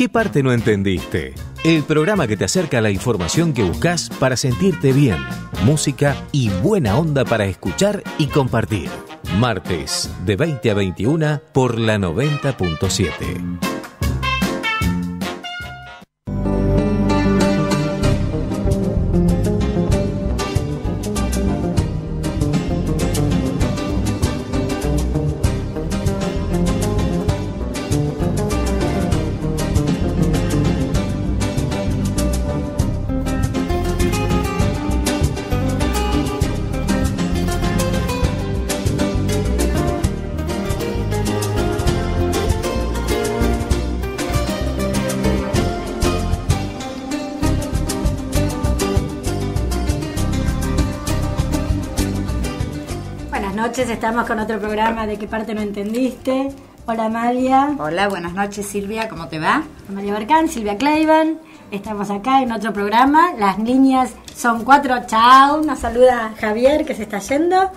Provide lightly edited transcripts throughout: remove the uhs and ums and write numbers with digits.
¿Qué parte no entendiste? El programa que te acerca a la información que buscas para sentirte bien, música y buena onda para escuchar y compartir. Martes, de 20 a 21 por la 90.7. Estamos con otro programa de ¿Qué parte no entendiste? Hola Amalia. Hola, buenas noches Silvia, ¿cómo te va? Amalia Barcán, Silvia Clayban. Estamos acá en otro programa. Las líneas son 4. Chao, nos saluda Javier que se está yendo.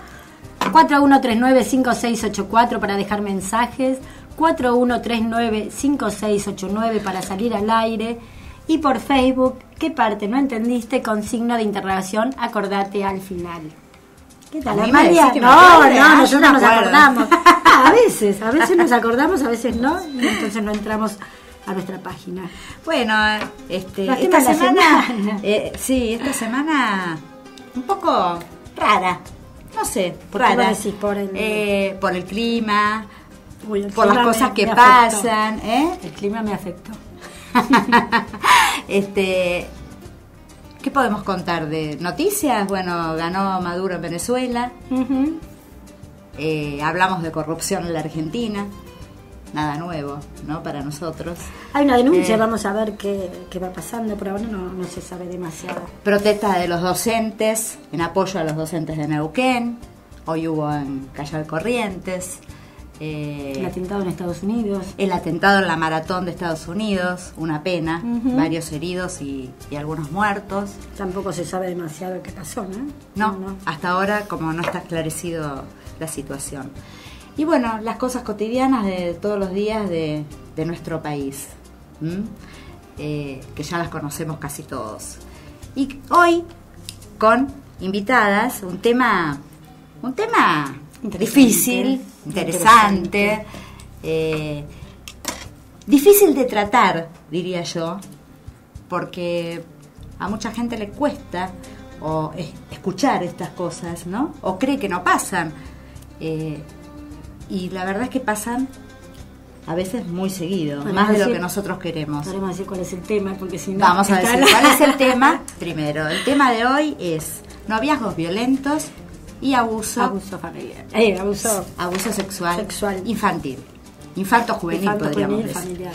4139-5684 para dejar mensajes. 4139-5689 para salir al aire. Y por Facebook, ¿qué parte no entendiste? Con signo de interrogación, acordate al final. ¿Qué tal, Amalia? No, nosotros nos acordamos. A veces nos acordamos, a veces no, y entonces no entramos a nuestra página. Bueno, esta semana, esta semana un poco rara, no sé, rara. Por el clima, por las cosas que pasan. El clima me afectó. ¿Qué podemos contar de noticias? Bueno, ganó Maduro en Venezuela. Uh-huh. Hablamos de corrupción en la Argentina. Nada nuevo, ¿no? Para nosotros. Hay una denuncia, vamos a ver qué va pasando. Por ahora no se sabe demasiado. Protesta de los docentes, en apoyo a los docentes de Neuquén. Hoy hubo en Callao de Corrientes. El atentado en Estados Unidos. El atentado en la maratón de Estados Unidos, una pena, varios heridos y algunos muertos. Tampoco se sabe demasiado qué pasó, ¿no? No, hasta ahora como no está esclarecido la situación. Y bueno, las cosas cotidianas de todos los días de nuestro país, que ya las conocemos casi todos. Y hoy, con invitadas, un tema difícil, interesante, difícil de tratar, diría yo, porque a mucha gente le cuesta escuchar estas cosas, ¿no? O cree que no pasan, y la verdad es que pasan a veces muy seguido, más de lo que nosotros queremos. Podemos decir cuál es el tema, porque si no... Vamos a decir cuál es el tema. Primero, el tema de hoy es noviazgos violentos y abuso familiar, abuso sexual infantil, infanto-juvenil podríamos decir. Familiar.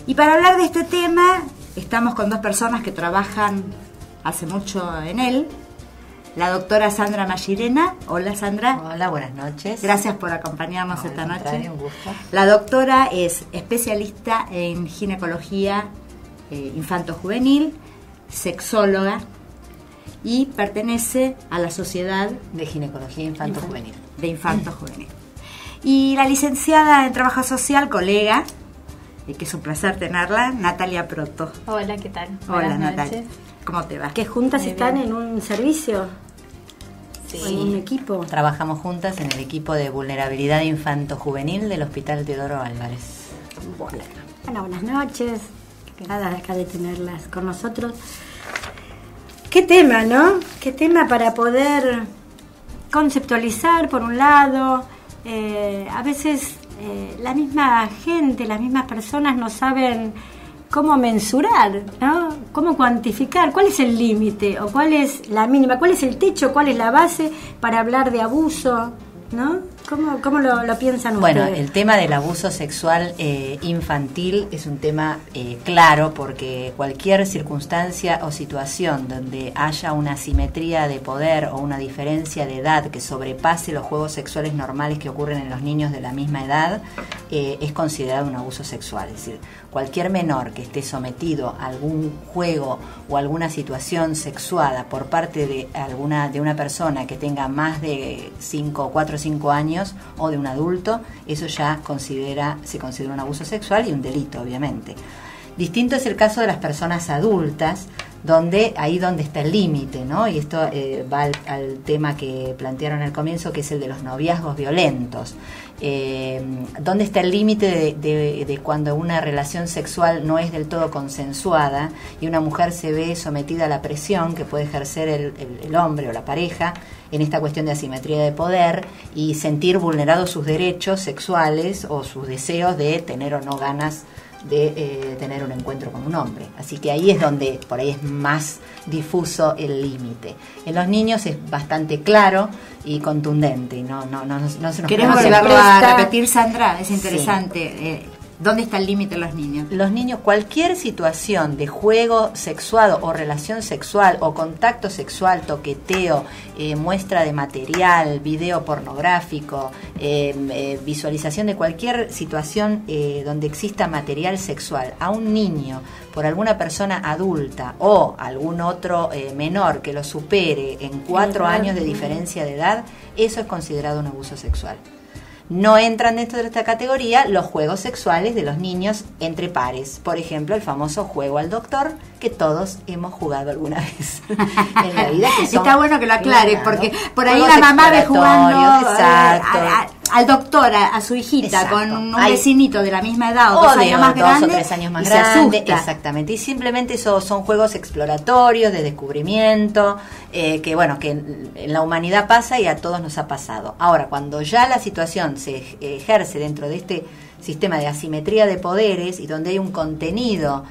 Y para hablar de este tema estamos con dos personas que trabajan hace mucho en él. La doctora Sandra Mallirena. Hola Sandra. Hola, buenas noches. Gracias por acompañarnos esta noche. Un gusto. La doctora es especialista en ginecología infanto-juvenil, sexóloga, y pertenece a la Sociedad de Ginecología Infanto-Juvenil. De Infanto-Juvenil. Y la licenciada en Trabajo Social, colega, que es un placer tenerla, Natalia Proto. Hola, ¿qué tal? Hola, Natalia. ¿Cómo te va? ¿Que juntas muy están bien en un servicio? Sí. ¿En un equipo? Trabajamos juntas en el equipo de vulnerabilidad infanto-juvenil del Hospital Teodoro Álvarez. Bueno, buenas noches. Nada de acá de tenerlas con nosotros. Qué tema, ¿no? Qué tema para poder conceptualizar, por un lado. A veces la misma gente, las mismas personas no saben cómo mensurar, ¿no? Cómo cuantificar, cuál es el límite o cuál es la mínima, cuál es el techo, cuál es la base para hablar de abuso, ¿no? ¿Cómo lo piensan ustedes? Bueno, el tema del abuso sexual infantil es un tema claro, porque cualquier circunstancia o situación donde haya una asimetría de poder o una diferencia de edad que sobrepase los juegos sexuales normales que ocurren en los niños de la misma edad es considerado un abuso sexual. Es decir, cualquier menor que esté sometido a algún juego o alguna situación sexuada por parte de una persona que tenga más de 4 o 5 años o de un adulto, eso ya se considera un abuso sexual y un delito, obviamente. Distinto es el caso de las personas adultas, ahí donde está el límite, ¿no? Y esto va al tema que plantearon al comienzo, que es el de los noviazgos violentos. ¿Dónde está el límite de cuando una relación sexual no es del todo consensuada y una mujer se ve sometida a la presión que puede ejercer el hombre o la pareja en esta cuestión de asimetría de poder y sentir vulnerados sus derechos sexuales o sus deseos de tener o no ganas de tener un encuentro con un hombre? Así que ahí es donde por ahí es más difuso el límite. En los niños es bastante claro y contundente, y no se nos queremos volverlo a repetir, Sandra, es interesante. Sí. ¿Dónde está el límite de los niños? Los niños, cualquier situación de juego sexuado o relación sexual o contacto sexual, toqueteo, muestra de material, video pornográfico, visualización de cualquier situación donde exista material sexual a un niño por alguna persona adulta o algún otro menor que lo supere en 4 años de diferencia de edad, eso es considerado un abuso sexual. No entran dentro de esta categoría los juegos sexuales de los niños entre pares. Por ejemplo, el famoso juego al doctor, que todos hemos jugado alguna vez en la vida. Que está bueno que lo aclares, porque por ahí la mamá ve jugando al doctor, a su hijita, exacto, con un vecinito de la misma edad o 2 años más grande, 2 o 3 años más grande, exactamente. Y simplemente esos son juegos exploratorios, de descubrimiento, que bueno, que en la humanidad pasa y a todos nos ha pasado. Ahora, cuando ya la situación se ejerce dentro de este sistema de asimetría de poderes y donde hay un contenido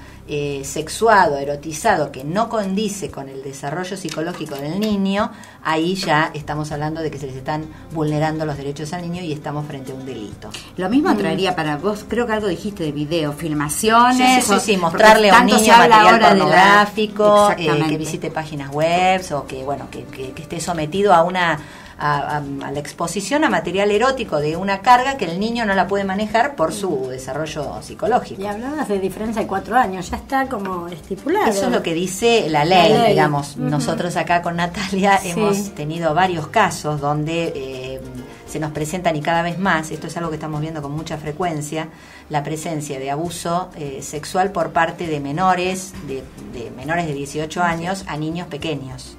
sexuado, erotizado, que no condice con el desarrollo psicológico del niño, ahí ya estamos hablando de que se les están vulnerando los derechos al niño y estamos frente a un delito. Lo mismo traería para vos, creo que algo dijiste de video, filmaciones. Sí, mostrarle a un niño material pornográfico, que visite páginas web o que esté sometido a la exposición a material erótico de una carga que el niño no la puede manejar por su desarrollo psicológico. Y hablabas de diferencia de 4 años, ya está como estipulado. Eso es lo que dice la ley. Digamos. Nosotros acá con Natalia hemos tenido varios casos donde se nos presentan, y cada vez más, esto es algo que estamos viendo con mucha frecuencia, la presencia de abuso sexual por parte de menores, de menores de 18 años a niños pequeños.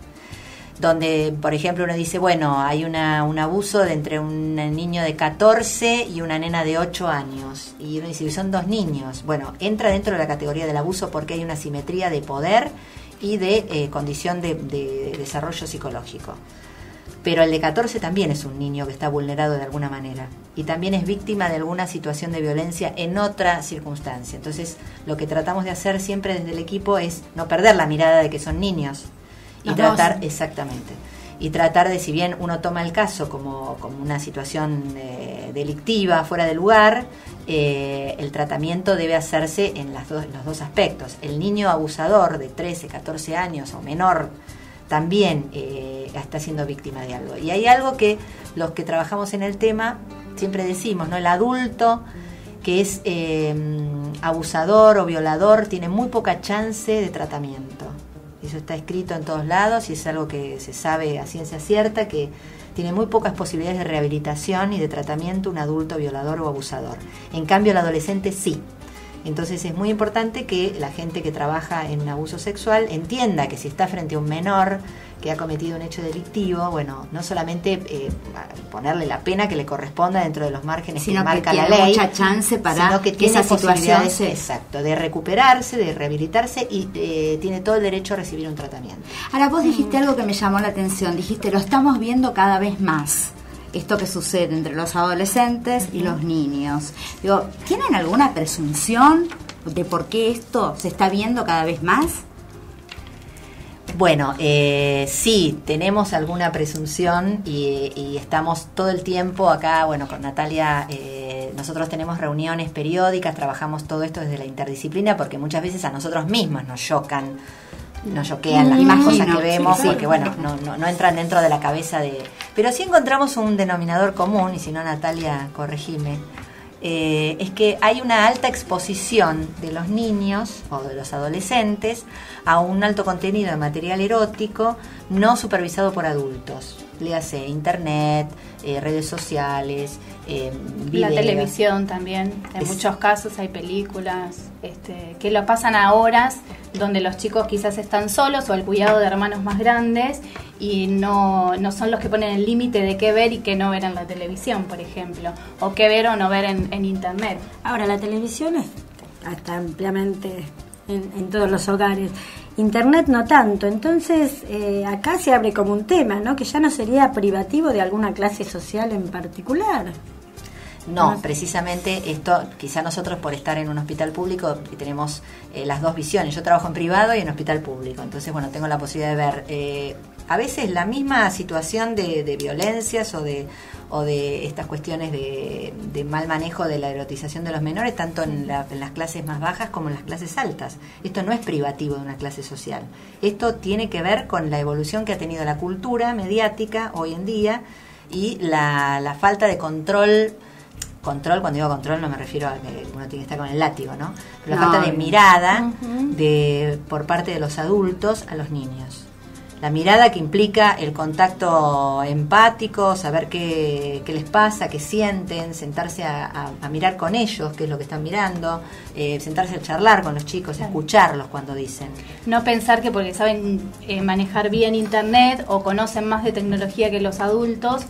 Donde, por ejemplo, uno dice, bueno, hay un abuso entre un niño de 14 y una nena de 8 años. Y uno dice, son 2 niños. Bueno, entra dentro de la categoría del abuso porque hay una asimetría de poder y de condición de desarrollo psicológico. Pero el de 14 también es un niño que está vulnerado de alguna manera. Y también es víctima de alguna situación de violencia en otra circunstancia. Entonces, lo que tratamos de hacer siempre desde el equipo es no perder la mirada de que son niños. Y tratar, exactamente, y tratar de, si bien uno toma el caso como una situación delictiva, fuera de lugar, el tratamiento debe hacerse en los dos aspectos. El niño abusador de 13, 14 años o menor también está siendo víctima de algo. Y hay algo que los que trabajamos en el tema siempre decimos, ¿no? El adulto que es abusador o violador tiene muy poca chance de tratamiento. Eso está escrito en todos lados y es algo que se sabe a ciencia cierta, que tiene muy pocas posibilidades de rehabilitación y de tratamiento un adulto violador o abusador. En cambio, el adolescente sí. Entonces es muy importante que la gente que trabaja en abuso sexual entienda que si está frente a un menor que ha cometido un hecho delictivo, bueno, no solamente ponerle la pena que le corresponda dentro de los márgenes que marca la ley, mucha chance para sino que tiene posibilidades, exacto, de recuperarse, de rehabilitarse y tiene todo el derecho a recibir un tratamiento. Ahora, vos dijiste algo que me llamó la atención, dijiste, lo estamos viendo cada vez más. Esto que sucede entre los adolescentes y los niños. Digo, ¿tienen alguna presunción de por qué esto se está viendo cada vez más? Bueno, sí, tenemos alguna presunción y estamos todo el tiempo acá, bueno, con Natalia, nosotros tenemos reuniones periódicas, trabajamos todo esto desde la interdisciplina porque muchas veces a nosotros mismos nos choquean las mismas cosas que vemos, sí, porque bueno, no entran dentro de la cabeza de... Pero sí encontramos un denominador común, y si no, Natalia, corregime, es que hay una alta exposición de los niños o de los adolescentes a un alto contenido de material erótico no supervisado por adultos. Léase internet, redes sociales, la televisión también. En muchos casos hay películas que lo pasan a horas, donde los chicos quizás están solos o al cuidado de hermanos más grandes y no son los que ponen el límite de qué ver y qué no ver en la televisión, por ejemplo, o qué ver o no ver en internet. Ahora, la televisión está ampliamente en todos los hogares. Internet no tanto, entonces acá se abre como un tema, ¿no? Que ya no sería privativo de alguna clase social en particular. No, precisamente esto, quizá nosotros por estar en un hospital público tenemos las dos visiones. Yo trabajo en privado y en hospital público, entonces bueno, tengo la posibilidad de ver a veces la misma situación de violencias o de estas cuestiones de mal manejo de la erotización de los menores, tanto en las clases más bajas como en las clases altas. Esto no es privativo de una clase social. Esto tiene que ver con la evolución que ha tenido la cultura mediática hoy en día y la falta de control. Cuando digo control no me refiero a que uno tiene que estar con el látigo, ¿no? Pero la falta de mirada por parte de los adultos a los niños. La mirada que implica el contacto empático, saber qué les pasa, qué sienten, sentarse a mirar con ellos qué es lo que están mirando, sentarse a charlar con los chicos, escucharlos cuando dicen. No pensar que porque saben manejar bien internet o conocen más de tecnología que los adultos,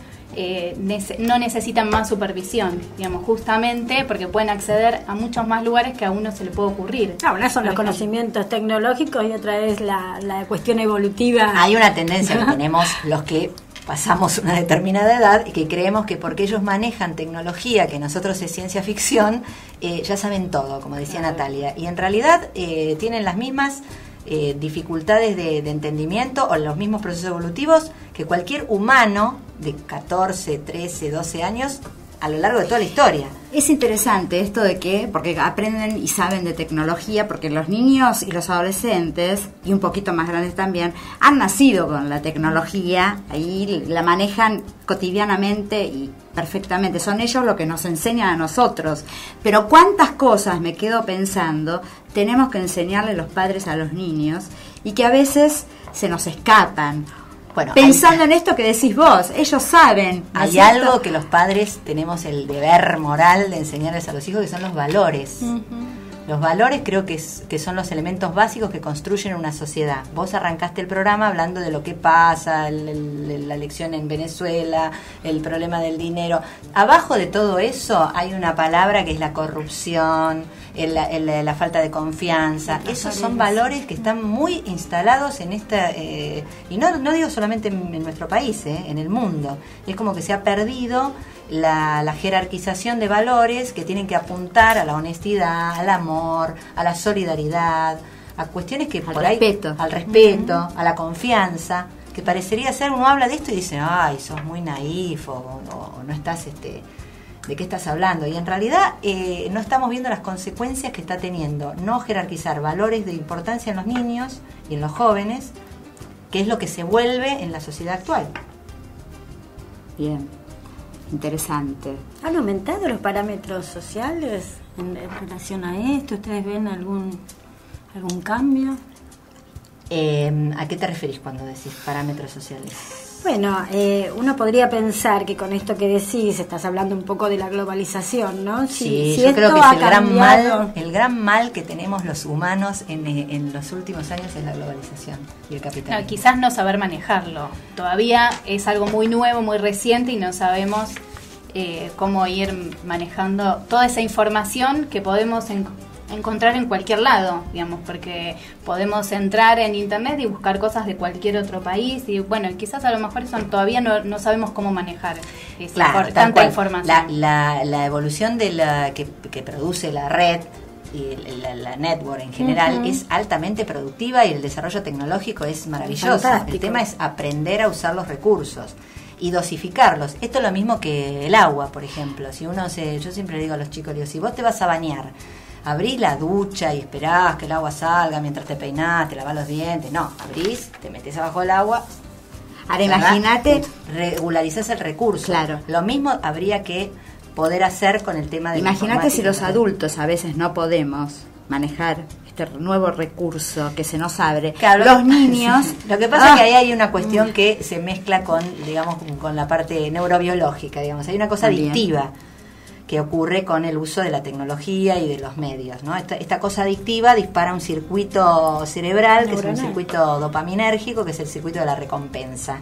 no necesitan más supervisión, digamos, justamente porque pueden acceder a muchos más lugares que a uno se le puede ocurrir. Una son los conocimientos tecnológicos y otra es la cuestión evolutiva. Hay una tendencia que tenemos los que pasamos una determinada edad y que creemos que porque ellos manejan tecnología, que nosotros es ciencia ficción, ya saben todo, como decía Natalia, y en realidad tienen las mismas dificultades de entendimiento o los mismos procesos evolutivos que cualquier humano de 14, 13, 12 años a lo largo de toda la historia. Es interesante esto de que, porque aprenden y saben de tecnología, porque los niños y los adolescentes, y un poquito más grandes también, han nacido con la tecnología, ahí la manejan cotidianamente y perfectamente. Son ellos lo que nos enseñan a nosotros. Pero cuántas cosas, me quedo pensando, tenemos que enseñarle los padres a los niños y que a veces se nos escapan. Bueno, pensando en esto que decís vos, ellos saben. ¿No hay algo que los padres tenemos el deber moral de enseñarles a los hijos, que son los valores. Los valores creo que son los elementos básicos que construyen una sociedad. Vos arrancaste el programa hablando de lo que pasa, la elección en Venezuela, el problema del dinero. Abajo de todo eso hay una palabra que es la corrupción, la falta de confianza. Esos son valores que están muy instalados en esta... y no digo solamente en nuestro país, en el mundo. Es como que se ha perdido la jerarquización de valores que tienen que apuntar a la honestidad, al amor, a la solidaridad, a cuestiones que al respeto, a la confianza, que parecería ser, uno habla de esto y dice, ay, sos muy naif o no estás, ¿de qué estás hablando? Y en realidad no estamos viendo las consecuencias que está teniendo no jerarquizar valores de importancia en los niños y en los jóvenes, que es lo que se vuelve en la sociedad actual. Bien. Interesante. ¿Han aumentado los parámetros sociales en relación a esto? ¿Ustedes ven algún cambio? ¿A qué te referís cuando decís parámetros sociales? Bueno, uno podría pensar que con esto que decís estás hablando un poco de la globalización, ¿no? Sí, yo creo que es el gran mal que tenemos los humanos en los últimos años es la globalización y el capitalismo. No, quizás no saber manejarlo. Todavía es algo muy nuevo, muy reciente y no sabemos cómo ir manejando toda esa información que podemos encontrar en cualquier lado, digamos, porque podemos entrar en internet y buscar cosas de cualquier otro país y bueno, quizás a lo mejor eso todavía no sabemos cómo manejar tanta información. La evolución de que produce la red y la network en general es altamente productiva y el desarrollo tecnológico es maravilloso. Fantástico. El tema es aprender a usar los recursos y dosificarlos. Esto es lo mismo que el agua, por ejemplo. Si yo siempre digo a los chicos, si vos te vas a bañar, abrís la ducha y esperás que el agua salga mientras te peinás, te lavás los dientes. No, abrís, te metés abajo del agua. Ahora imagínate, regularizás el recurso. Claro. Lo mismo habría que poder hacer con el tema de imagínate si los adultos a veces no podemos manejar este nuevo recurso que se nos abre, claro, los niños... Lo que pasa es que ahí hay una cuestión que se mezcla con, digamos, con la parte neurobiológica, digamos. Hay una cosa También. adictiva que ocurre con el uso de la tecnología y de los medios, ¿no? Esta cosa adictiva dispara un circuito cerebral, que es un circuito dopaminérgico, que es el circuito de la recompensa.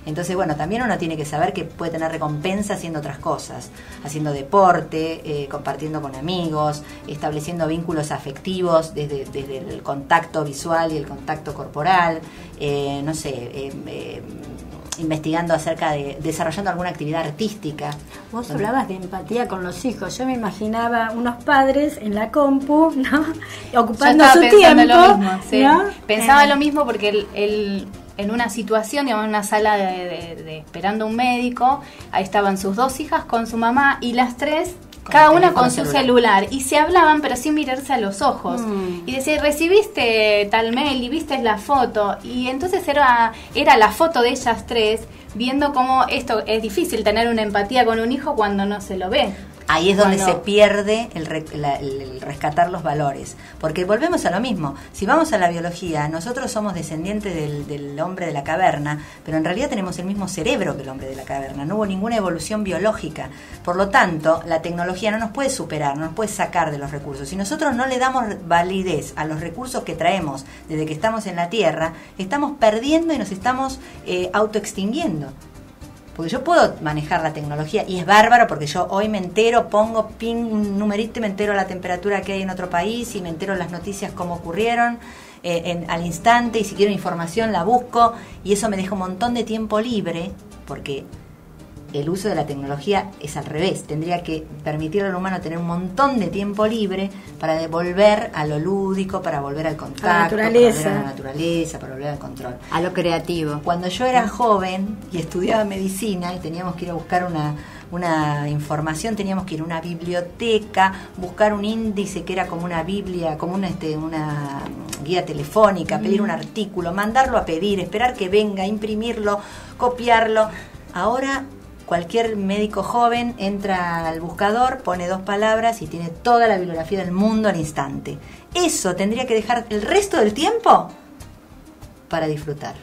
Entonces, bueno, también uno tiene que saber que puede tener recompensa haciendo otras cosas, haciendo deporte, compartiendo con amigos, estableciendo vínculos afectivos desde el contacto visual y el contacto corporal, no sé, investigando acerca de desarrollando alguna actividad artística. Vos hablabas de empatía con los hijos. Yo me imaginaba unos padres en la compu, ¿no? Ocupando su tiempo. Lo mismo, sí. ¿No? Pensaba lo mismo porque él en una situación, digamos, en una sala de esperando un médico, ahí estaban sus dos hijas con su mamá y las tres, cada una con su celular, y se hablaban pero sin mirarse a los ojos, y decía, recibiste tal mail y viste la foto, y entonces era la foto de ellas tres viendo cómo esto es difícil tener una empatía con un hijo cuando no se lo ve. Ahí es donde se pierde el rescatar los valores, porque volvemos a lo mismo. Si vamos a la biología, nosotros somos descendientes del hombre de la caverna, pero en realidad tenemos el mismo cerebro que el hombre de la caverna. No hubo ninguna evolución biológica. Por lo tanto, la tecnología no nos puede superar, no nos puede sacar de los recursos. Si nosotros no le damos validez a los recursos que traemos desde que estamos en la Tierra, estamos perdiendo y nos estamos autoextinguiendo. Porque yo puedo manejar la tecnología y es bárbaro porque yo hoy me entero, pongo un numerito y me entero la temperatura que hay en otro país y me entero las noticias cómo ocurrieron al instante, y si quiero información la busco, y eso me deja un montón de tiempo libre, porque el uso de la tecnología es al revés. Tendría que permitirle al humano tener un montón de tiempo libre para devolver a lo lúdico, para volver al contacto, para volver a la naturaleza, para volver al control, a lo creativo. Cuando yo era joven y estudiaba medicina y teníamos que ir a buscar una información, teníamos que ir a una biblioteca, buscar un índice que era como una biblia, como una guía telefónica, pedir un artículo, mandarlo a pedir, esperar que venga, imprimirlo, copiarlo. Ahora cualquier médico joven entra al buscador, pone 2 palabras y tiene toda la bibliografía del mundo al instante. Eso tendría que dejar el resto del tiempo para disfrutar.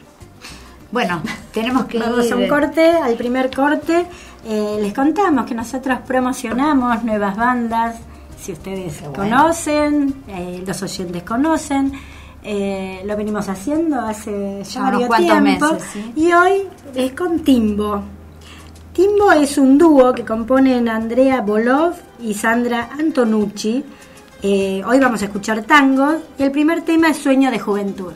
Bueno, tenemos que vamos a un corte, al primer corte. Les contamos que nosotros promocionamos nuevas bandas, si ustedes conocen, los oyentes conocen. Lo venimos haciendo hace ya varios tiempo, meses, ¿sí? Y hoy es con Timbo. Timbo es un dúo que componen Andrea Bolov y Sandra Antonucci. Hoy vamos a escuchar tangos y el primer tema es Sueño de Juventud.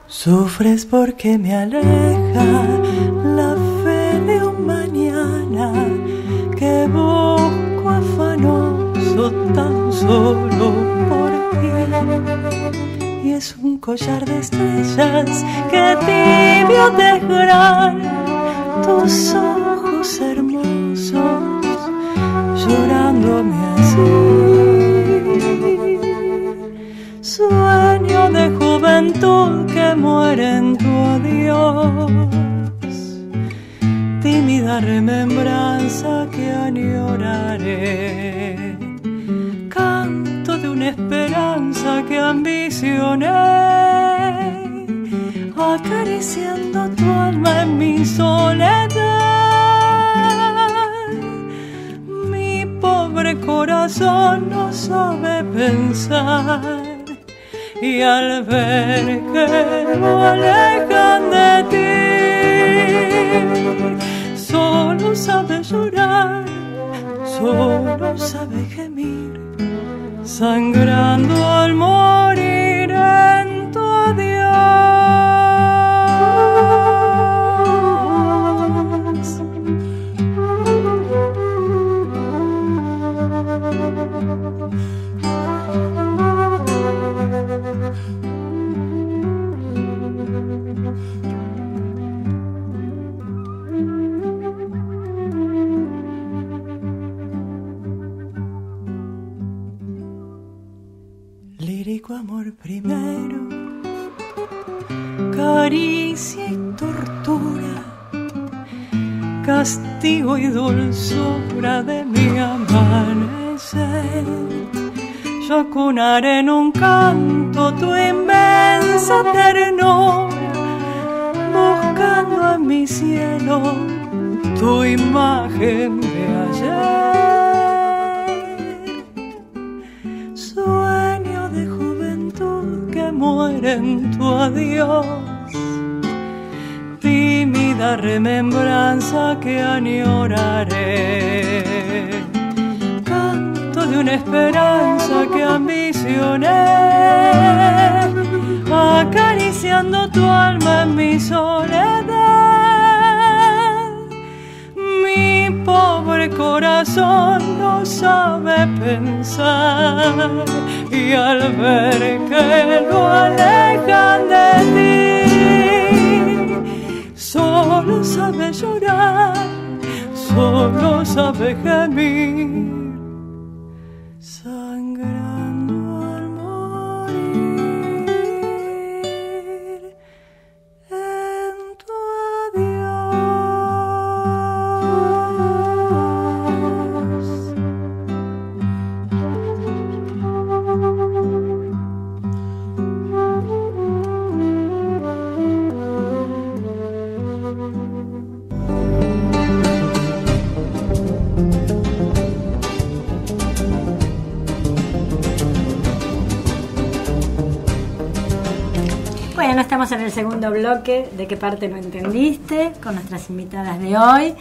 Sufres porque me aleja la fe de un mañana que busco afanoso tan solo por ti. Y es un collar de estrellas que tibio dejarán tus ojos hermosos llorándome así. Sueño de juventud que muere en tu adiós, tímida remembranza que añoraré, canto de una esperanza que ambicioné, acariciando tu alma en mi soledad. Mi pobre corazón no sabe pensar, y al ver que lo alejan de ti, solo sabe llorar, solo sabe gemir, sangrando al morir en tu adiós. Lírico castigo y dulzura de mi amanecer. Yo cunaré en un canto tu inmensa ternura, buscando en mi cielo tu imagen de ayer. Sueño de juventud que muere en tu adiós, tímida remembranza que añoraré, canto de una esperanza que ambicioné, acariciando tu alma en mi soledad. Mi pobre corazón no sabe pensar, y al ver que lo alejan de ti, solo sabe llorar, solo sabe gemir, sangrando al morir en tu adiós. Bueno, estamos en el segundo bloque de qué parte no entendiste con nuestras invitadas de hoy.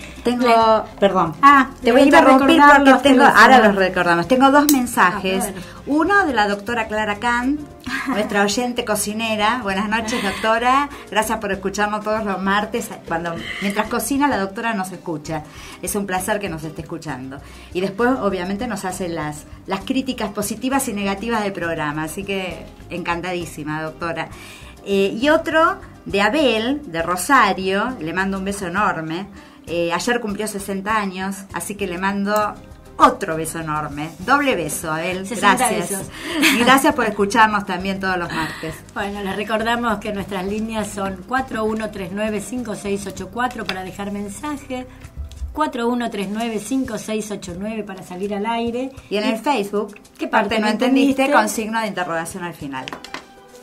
Perdón, te le voy a iba a interrumpir recordar porque los ahora teléfonos. los recordamos. Tengo dos mensajes. bueno. Uno de la doctora Clara Kant, nuestra oyente cocinera. Buenas noches, doctora. Gracias por escucharnos todos los martes. Mientras cocina, la doctora nos escucha. Es un placer que nos esté escuchando. Y después, obviamente, nos hace las críticas positivas y negativas del programa. Así que encantadísima, doctora. Y otro de Abel, de Rosario. Le mando un beso enorme. Ayer cumplió 60 años, así que le mando otro beso enorme. Doble beso, Abel. 60 Gracias. besos. Y gracias por escucharnos también todos los martes. Bueno, les recordamos que nuestras líneas son 4139-5684 para dejar mensaje, 4139-5689 para salir al aire. Y en el Facebook, ¿qué parte no entendiste? Con signo de interrogación al final.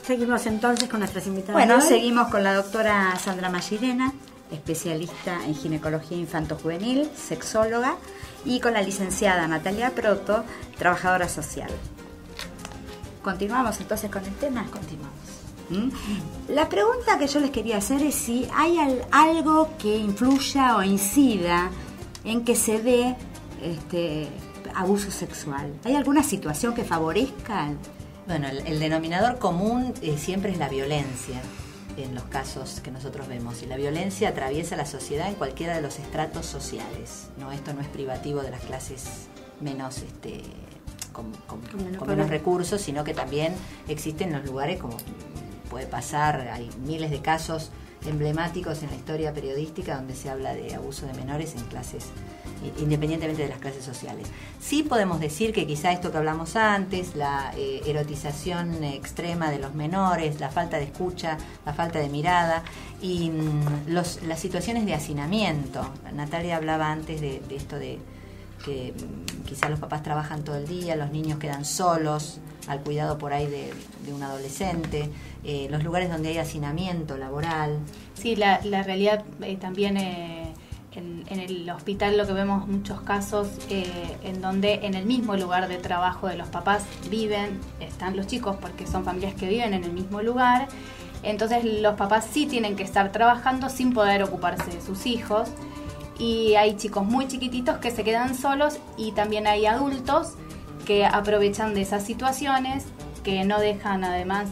Seguimos entonces con nuestras invitadas. Bueno, de hoy. seguimos con la doctora Sandra Mallirena, especialista en ginecología infanto-juvenil, sexóloga, y con la licenciada Natalia Proto, trabajadora social. ¿Continuamos entonces con el tema? Continuamos. La pregunta que yo les quería hacer es si hay algo que influya o incida en que se dé abuso sexual. ¿Hay alguna situación que favorezca? Bueno, el denominador común siempre es la violencia en los casos que nosotros vemos, y la violencia atraviesa la sociedad en cualquiera de los estratos sociales. No, esto no es privativo de las clases menos con menos recursos, sino que también existen en los lugares, como puede pasar, hay miles de casos emblemáticos en la historia periodística donde se habla de abuso de menores en clases, independientemente de las clases sociales. Sí podemos decir que quizá esto que hablamos antes, la erotización extrema de los menores, la falta de escucha, la falta de mirada y las situaciones de hacinamiento. Natalia hablaba antes de esto de que quizá los papás trabajan todo el día, los niños quedan solos al cuidado por ahí de un adolescente, los lugares donde hay hacinamiento laboral. Sí, la realidad también en el hospital lo que vemos muchos casos en donde en el mismo lugar de trabajo de los papás están los chicos, porque son familias que viven en el mismo lugar. Entonces los papás sí tienen que estar trabajando sin poder ocuparse de sus hijos, y hay chicos muy chiquititos que se quedan solos, y también hay adultos que aprovechan de esas situaciones, que no dejan además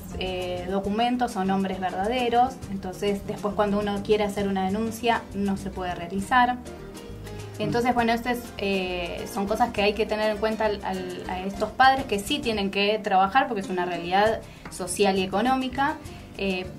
documentos o nombres verdaderos. Entonces después cuando uno quiere hacer una denuncia no se puede realizar. Entonces bueno, son cosas que hay que tener en cuenta a estos padres, que sí tienen que trabajar porque es una realidad social y económica,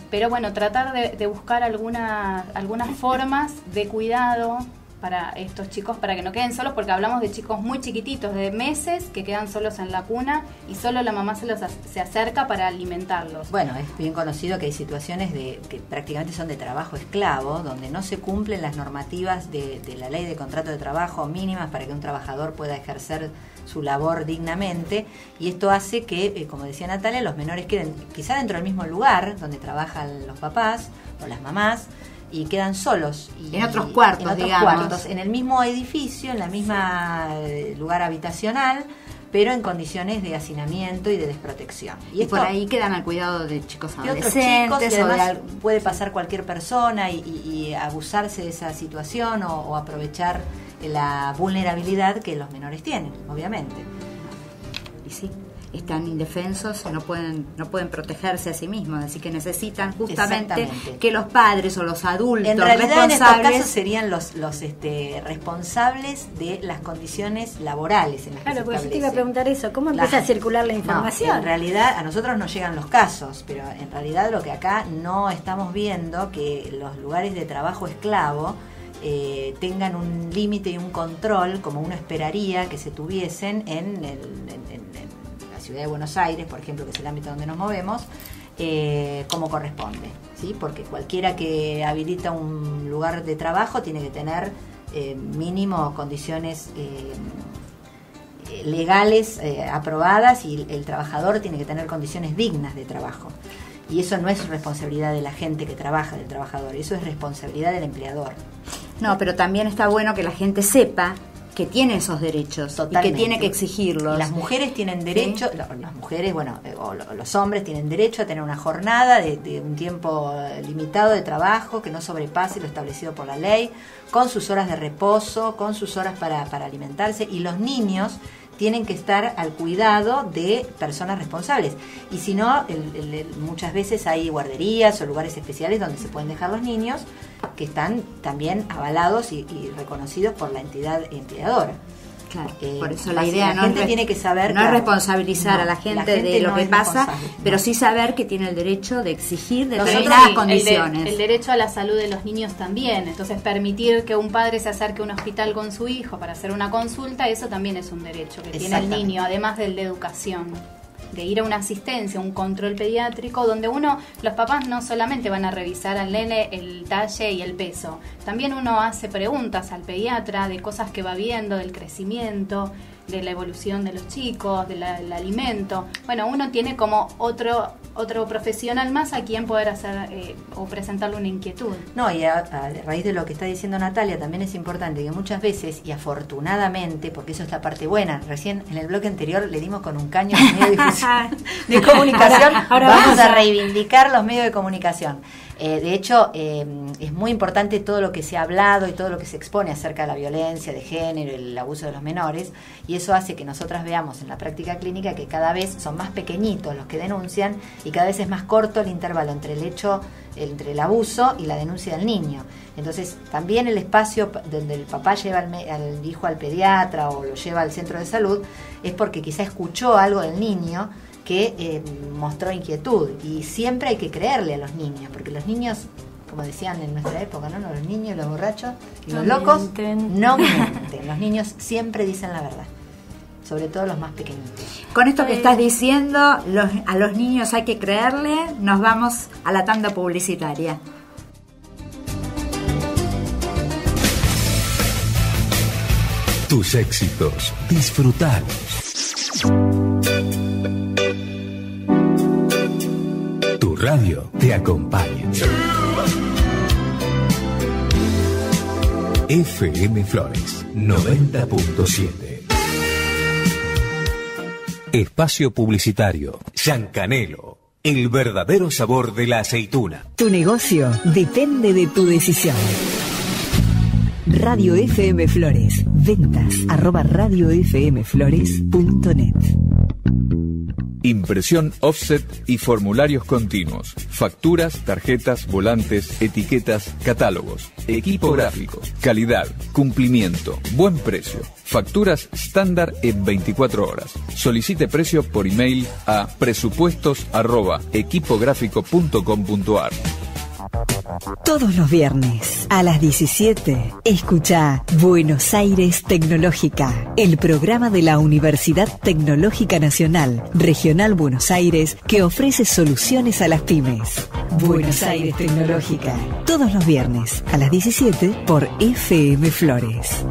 pero bueno, tratar de buscar algunas formas de cuidado para estos chicos, para que no queden solos, porque hablamos de chicos muy chiquititos, de meses, que quedan solos en la cuna y solo la mamá se acerca para alimentarlos. Bueno, es bien conocido que hay situaciones que prácticamente son de trabajo esclavo, donde no se cumplen las normativas de la ley de contrato de trabajo mínimas para que un trabajador pueda ejercer su labor dignamente, y esto hace que, como decía Natalia, los menores queden quizá dentro del mismo lugar donde trabajan los papás o las mamás, y quedan solos. En otros cuartos, digamos. En el mismo edificio, en la misma lugar habitacional, pero en condiciones de hacinamiento y de desprotección. Y por ahí quedan al cuidado de chicos adolescentes. De otros chicos, y además puede pasar cualquier persona y abusarse de esa situación o aprovechar la vulnerabilidad que los menores tienen, obviamente. Y sí, están indefensos, no pueden protegerse a sí mismos, así que necesitan justamente que los padres o los adultos en realidad responsables, en estos casos serían los responsables de las condiciones laborales en las que se pues establece. yo te iba a preguntar eso, ¿cómo empieza a circular la información? No, en realidad a nosotros nos llegan los casos, pero en realidad lo que acá no estamos viendo, que los lugares de trabajo esclavo tengan un límite y un control como uno esperaría que se tuviesen en la ciudad de Buenos Aires, por ejemplo, que es el ámbito donde nos movemos, como corresponde, ¿sí? Porque cualquiera que habilita un lugar de trabajo tiene que tener mínimo condiciones legales aprobadas, y el trabajador tiene que tener condiciones dignas de trabajo. Y eso no es responsabilidad de la gente que trabaja, del trabajador, eso es responsabilidad del empleador. No, pero también está bueno que la gente sepa que tiene esos derechos. Totalmente. Y que tiene que exigirlos. Y las mujeres tienen derecho, ¿sí? Las mujeres, bueno, o los hombres tienen derecho a tener una jornada de un tiempo limitado de trabajo que no sobrepase lo establecido por la ley, con sus horas de reposo, con sus horas para alimentarse, y los niños tienen que estar al cuidado de personas responsables. Y si no, muchas veces hay guarderías o lugares especiales donde se pueden dejar los niños, que están también avalados y reconocidos por la entidad empleadora. Claro, por eso la idea la gente tiene que saber, no es responsabilizar a la gente de lo que pasa, pero sí saber que tiene el derecho de exigir determinadas condiciones. El derecho a la salud de los niños también. Entonces, permitir que un padre se acerque a un hospital con su hijo para hacer una consulta, eso también es un derecho que tiene el niño, además del de educación, de ir a una asistencia, un control pediátrico, donde los papás no solamente van a revisar al nene el talle y el peso, también uno hace preguntas al pediatra de cosas que va viendo, del crecimiento, de la evolución de los chicos, del alimento. Bueno, uno tiene como otro profesional más a quien poder hacer o presentarle una inquietud. No, y a raíz de lo que está diciendo Natalia, también es importante que muchas veces, y afortunadamente, porque eso es la parte buena, recién en el bloque anterior le dimos con un caño a los medios de comunicación, ahora vamos a reivindicar los medios de comunicación. De hecho, es muy importante todo lo que se ha hablado y todo lo que se expone acerca de la violencia de género, el abuso de los menores, y eso hace que nosotras veamos en la práctica clínica que cada vez son más pequeñitos los que denuncian, y cada vez es más corto el intervalo entre el abuso y la denuncia del niño. Entonces, también el espacio donde el papá lleva al hijo al pediatra o lo lleva al centro de salud es porque quizá escuchó algo del niño que mostró inquietud, y siempre hay que creerle a los niños, porque los niños, como decían en nuestra época, ¿no? Los niños, los borrachos y los locos no mienten. Los niños siempre dicen la verdad, sobre todo los más pequeñitos. Con esto que estás diciendo, a los niños hay que creerle. Nos vamos a la tanda publicitaria. Tus éxitos, disfrutalos. Tu radio te acompaña. FM Flores 90.7. Espacio publicitario. Yancanelo, el verdadero sabor de la aceituna. Tu negocio depende de tu decisión. Radio FM Flores. Ventas @radiofmflores.net. Impresión offset y formularios continuos. Facturas, tarjetas, volantes, etiquetas, catálogos. Equipo gráfico. Calidad, cumplimiento, buen precio. Facturas estándar en 24 horas. Solicite precio por email a presupuestos@equipográfico.com.ar. Todos los viernes a las 17, escucha Buenos Aires Tecnológica, el programa de la Universidad Tecnológica Nacional, Regional Buenos Aires, que ofrece soluciones a las pymes. Buenos Aires Tecnológica, todos los viernes a las 17 por FM Flores.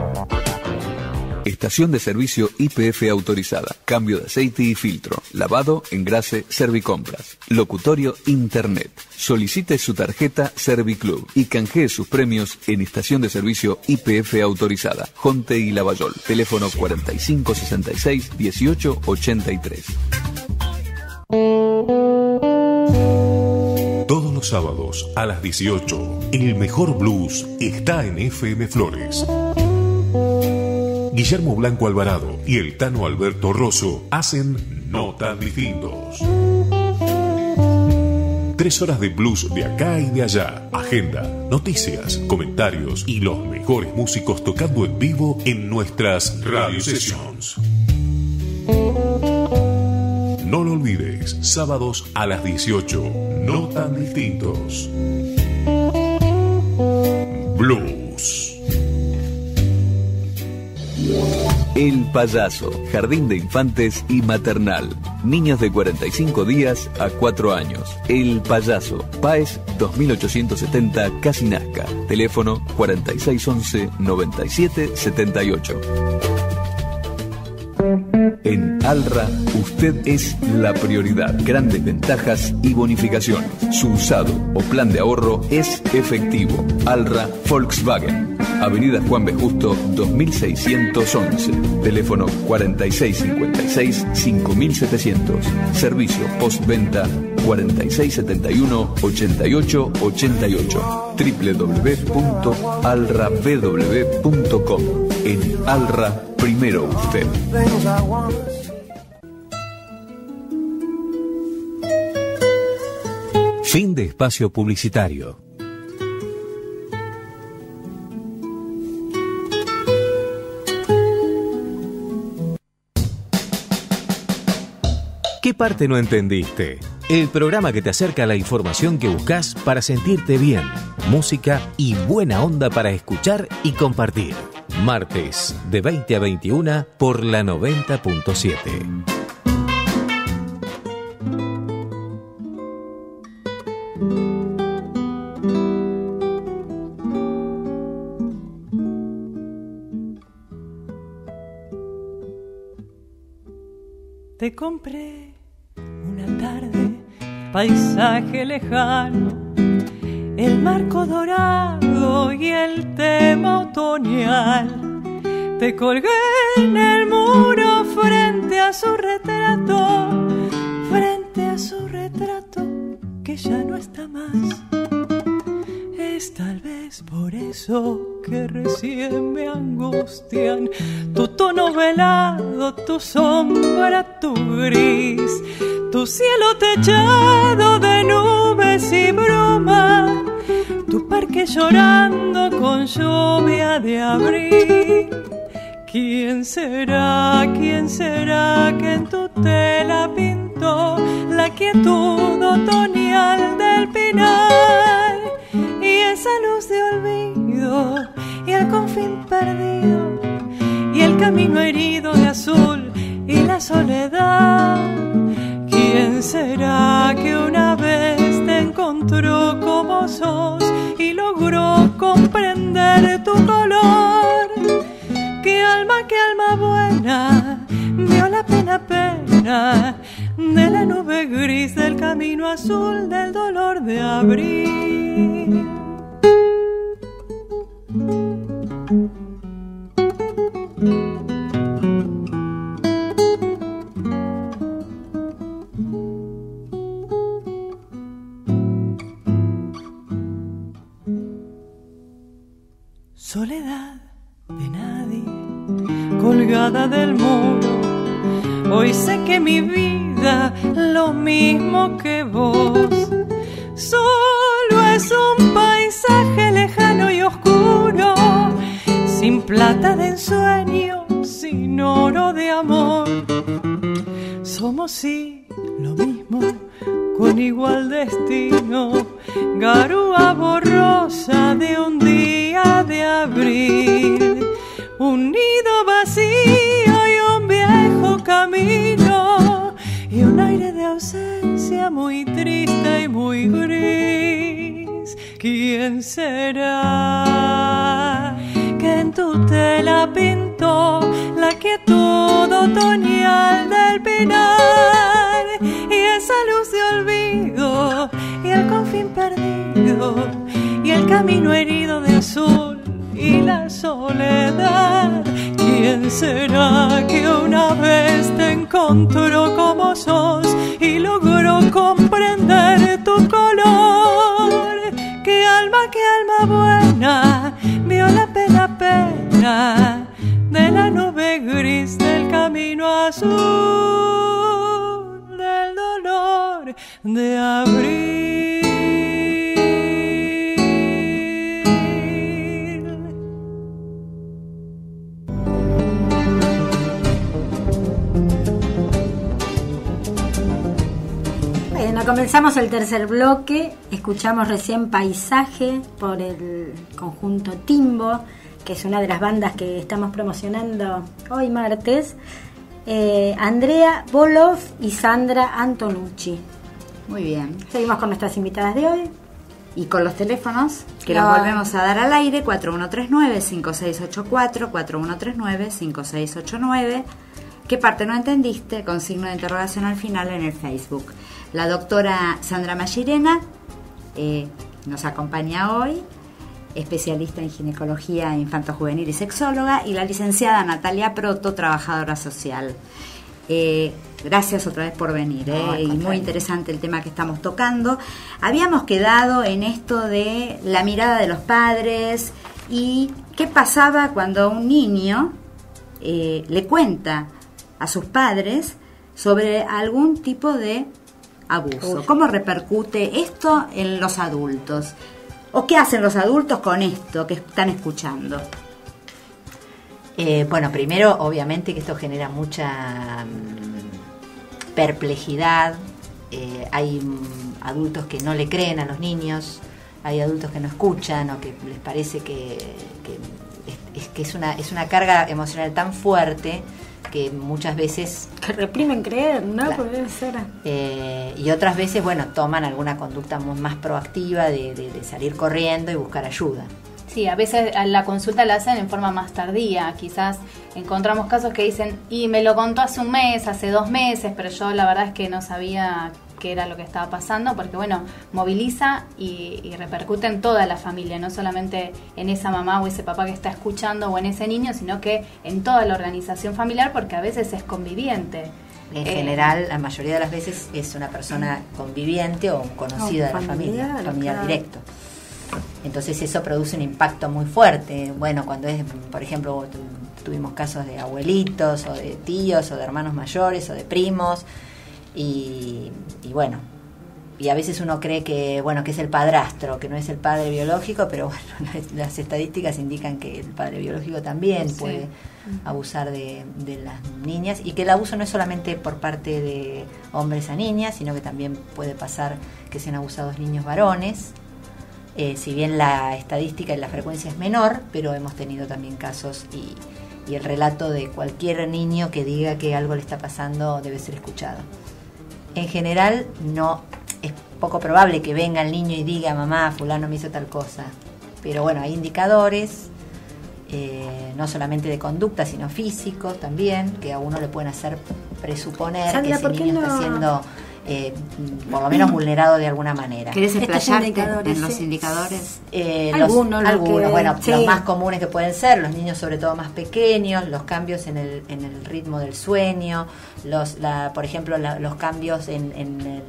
Estación de servicio YPF autorizada. Cambio de aceite y filtro. Lavado, engrase, Servicompras. Locutorio Internet. Solicite su tarjeta Serviclub y canjee sus premios en estación de servicio YPF autorizada. Jonte y Lavallol. Teléfono 4566 1883. Todos los sábados a las 18, el mejor blues está en FM Flores. Guillermo Blanco Alvarado y el Tano Alberto Rosso hacen No Tan Distintos. 3 horas de blues de acá y de allá. Agenda, noticias, comentarios y los mejores músicos tocando en vivo en nuestras radio sessions. No lo olvides, sábados a las 18, No Tan Distintos. Blues. El Payaso, Jardín de Infantes y Maternal. Niños de 45 días a 4 años. El Payaso, Páez 2870, Casi Nazca. Teléfono 4611-9778. En Alra, usted es la prioridad. Grandes ventajas y bonificaciones. Su usado o plan de ahorro es efectivo. Alra Volkswagen. Avenida Juan B. Justo, 2611. Teléfono 4656-5700. Servicio postventa 4671-8888. www.alrabw.com. En Alra, primero usted. Fin de espacio publicitario. ¿Qué parte no entendiste? El programa que te acerca a la información que buscas para sentirte bien, música y buena onda para escuchar y compartir. Martes, de 20 a 21 por la 90.7. Te compré una tarde, paisaje lejano, el marco dorado y el tema otoñal. Te colgué en el muro frente a su retrato que ya no está más. Es tal vez por eso que recién me angustian tu tono velado, tu sombra, tu gris, tu cielo techado de nubes y bruma, tu parque llorando con lluvia de abril. ¿Quién será que en tu tela pintó la quietud otoñal del pinar? Y esa luz de olvido y el confín perdido y el camino herido de azul y la soledad. ¿Quién será que una vez te encontró como sos y logró comprender tu color? ¿Qué alma buena vio la pena de la nube gris del camino azul del dolor de abril? Soledad de nadie, colgada del muro. Hoy sé que mi vida, lo mismo que vos, solo es un paisaje lejano y oscuro, sin plata de ensueño, sin oro de amor. Somos sí lo mismo, con igual destino, garúa borrosa de un día de abril, un nido vacío y un viejo camino, y un aire de ausencia muy triste y muy gris. ¿Quién será que en tu tela pintó la quietud otoñal del pinar, y esa luz de olvido y el confín perdido y el camino herido de azul y la soledad? ¿Quién será que una vez te encontró como sos y logró comprender tu color? ¿Qué alma buena vio la pena de la nube gris del camino azul del dolor de abril? Bueno, comenzamos el tercer bloque. Escuchamos recién Paisaje por el conjunto Timbo, que es una de las bandas que estamos promocionando hoy martes. Andrea Bolov y Sandra Antonucci. Muy bien. Seguimos con nuestras invitadas de hoy. Y con los teléfonos, que los volvemos a dar al aire, 4139-5684, 4139-5689. ¿Qué parte no entendiste? Con signo de interrogación al final en el Facebook. La doctora Sandra Mallirena nos acompaña hoy, especialista en ginecología infanto-juvenil y sexóloga, y la licenciada Natalia Proto, trabajadora social. Gracias otra vez por venir, y muy interesante el tema que estamos tocando. Habíamos quedado en esto de la mirada de los padres y qué pasaba cuando un niño le cuenta a sus padres sobre algún tipo de abuso. ¿Cómo repercute esto en los adultos? ¿O qué hacen los adultos con esto que están escuchando? Bueno, primero, obviamente que esto genera mucha perplejidad. Hay adultos que no le creen a los niños, hay adultos que no escuchan o que les parece que es una carga emocional tan fuerte que muchas veces... Que reprimen creer, ¿no? Claro. Puede ser. Y otras veces, bueno, toman alguna conducta más proactiva de salir corriendo y buscar ayuda. Sí, a veces la consulta la hacen en forma más tardía. Quizás encontramos casos que dicen, y me lo contó hace un mes, hace 2 meses, pero yo la verdad es que no sabía qué era lo que estaba pasando, porque bueno, moviliza y repercute en toda la familia, no solamente en esa mamá o ese papá que está escuchando o en ese niño, sino que en toda la organización familiar, porque a veces es conviviente. En general, la mayoría de las veces es una persona conviviente o un conocido de la familia, familiar claro. Directo. Entonces eso produce un impacto muy fuerte. Bueno, cuando es, por ejemplo, tuvimos casos de abuelitos o de tíos o de hermanos mayores o de primos y bueno, y a veces uno cree que bueno que es el padrastro, que no es el padre biológico, pero bueno, las estadísticas indican que el padre biológico también puede abusar de las niñas, y que el abuso no es solamente por parte de hombres a niñas, sino que también puede pasar que sean abusados niños varones. Si bien la estadística y la frecuencia es menor, pero hemos tenido también casos y el relato de cualquier niño que diga que algo le está pasando debe ser escuchado. En general no es poco probable que venga el niño y diga mamá, fulano me hizo tal cosa, pero bueno, hay indicadores no solamente de conducta sino físicos también, que a uno le pueden hacer presuponer Sandra, que ese niño está siendo por lo menos vulnerado de alguna manera. ¿Querés explayarte en los indicadores? Algunos, bueno, sí. Los más comunes que pueden ser, los niños sobre todo más pequeños, los cambios en el ritmo del sueño, por ejemplo, los cambios en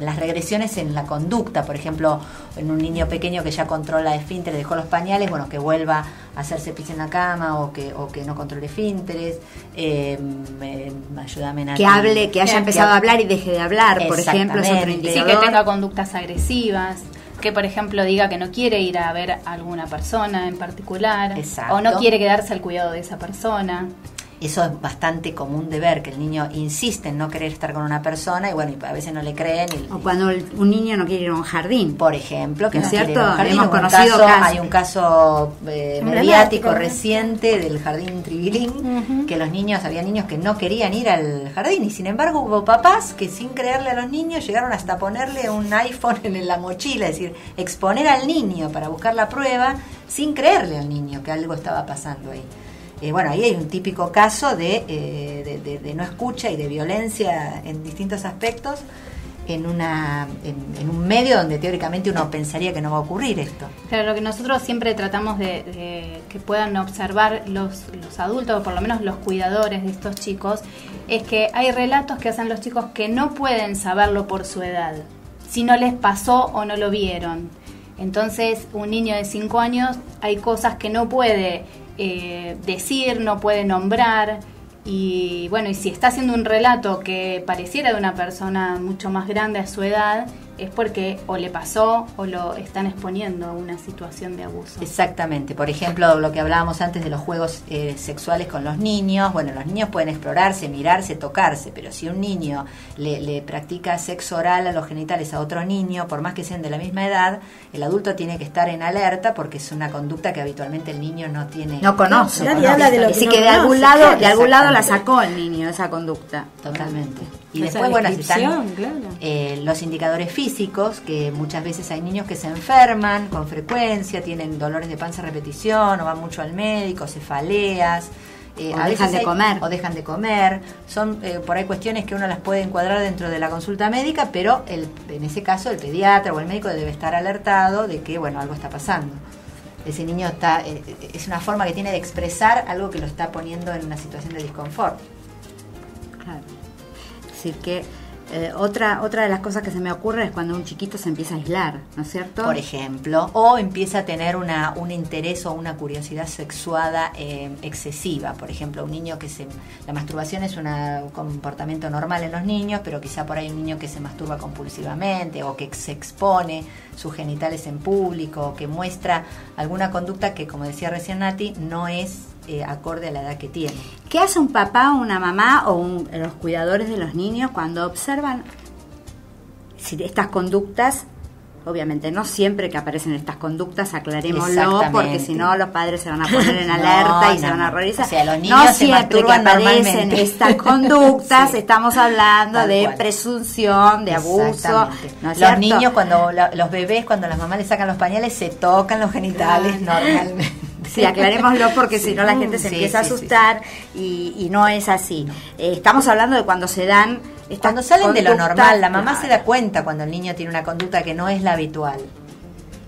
las regresiones en la conducta, por ejemplo, en un niño pequeño que ya controla esfínteres, dejó los pañales, bueno, que vuelva a hacerse pis en la cama o que no controle esfínteres, ayúdame Natalia. Que haya empezado a hablar y deje de hablar, por ejemplo, es otro indicador. Sí, que tenga conductas agresivas, que por ejemplo diga que no quiere ir a ver a alguna persona en particular. Exacto. O no quiere quedarse al cuidado de esa persona. Eso es bastante común de ver, que el niño insiste en no querer estar con una persona y bueno, y a veces no le creen. O cuando un niño no quiere ir a un jardín. Por ejemplo, que ¿no no es cierto? quiere ir a un jardín. Hemos conocido casos. Hay un caso mediático reciente del Jardín Tribilín, que había niños que no querían ir al jardín y sin embargo hubo papás que sin creerle a los niños llegaron hasta ponerle un iPhone en la mochila, es decir, exponer al niño para buscar la prueba sin creerle al niño que algo estaba pasando ahí. Bueno, ahí hay un típico caso de no escucha y de violencia en distintos aspectos en un medio donde teóricamente uno pensaría que no va a ocurrir esto. Claro, lo que nosotros siempre tratamos de que puedan observar los adultos, o por lo menos los cuidadores de estos chicos, es que hay relatos que hacen los chicos que no pueden saberlo por su edad, si no les pasó o no lo vieron. Entonces, un niño de 5 años, hay cosas que no puede decir, no puede nombrar, y bueno, y si está haciendo un relato que pareciera de una persona mucho más grande a su edad, es porque o le pasó o lo están exponiendo a una situación de abuso. Exactamente. Por ejemplo, lo que hablábamos antes de los juegos sexuales con los niños. Bueno, los niños pueden explorarse, mirarse, tocarse, pero si un niño le practica sexo oral a los genitales a otro niño, por más que sean de la misma edad, el adulto tiene que estar en alerta porque es una conducta que habitualmente el niño no conoce. Nadie habla de lo que Así no que de conoce, algún lado la sacó el niño, esa conducta. Totalmente. Y esa después, bueno, descripción, están claro. los indicadores físicos, que muchas veces hay niños que se enferman con frecuencia, tienen dolores de panza a repetición, o van mucho al médico, cefaleas, o dejan de comer. Son por ahí cuestiones que uno las puede encuadrar dentro de la consulta médica, pero en ese caso el pediatra o el médico debe estar alertado de que, bueno, algo está pasando. Ese niño es una forma que tiene de expresar algo que lo está poniendo en una situación de disconfort. Claro. Es decir que otra de las cosas que se me ocurre es cuando un chiquito se empieza a aislar, ¿no es cierto? Por ejemplo, o empieza a tener un interés o una curiosidad sexuada excesiva. Por ejemplo, un niño la masturbación es un comportamiento normal en los niños, pero quizá por ahí un niño que se masturba compulsivamente o que se expone sus genitales en público, o que muestra alguna conducta que, como decía recién Nati, no es acorde a la edad que tiene. ¿Qué hace un papá o una mamá o los cuidadores de los niños cuando observan estas conductas? Obviamente no siempre que aparecen estas conductas, aclarémoslo, porque si no los padres se van a poner en alerta y se van a horrorizar. O sea, los niños no siempre que aparecen estas conductas estamos hablando Tal de cual. Presunción, de abuso. ¿No es los cierto? niños, los bebés, cuando las mamás les sacan los pañales, se tocan los genitales normalmente. Sí, aclarémoslo porque si no la gente se empieza a asustar y no es así. Estamos hablando de cuando se dan estas cuando salen de lo normal, la mamá claro. se da cuenta cuando el niño tiene una conducta que no es la habitual.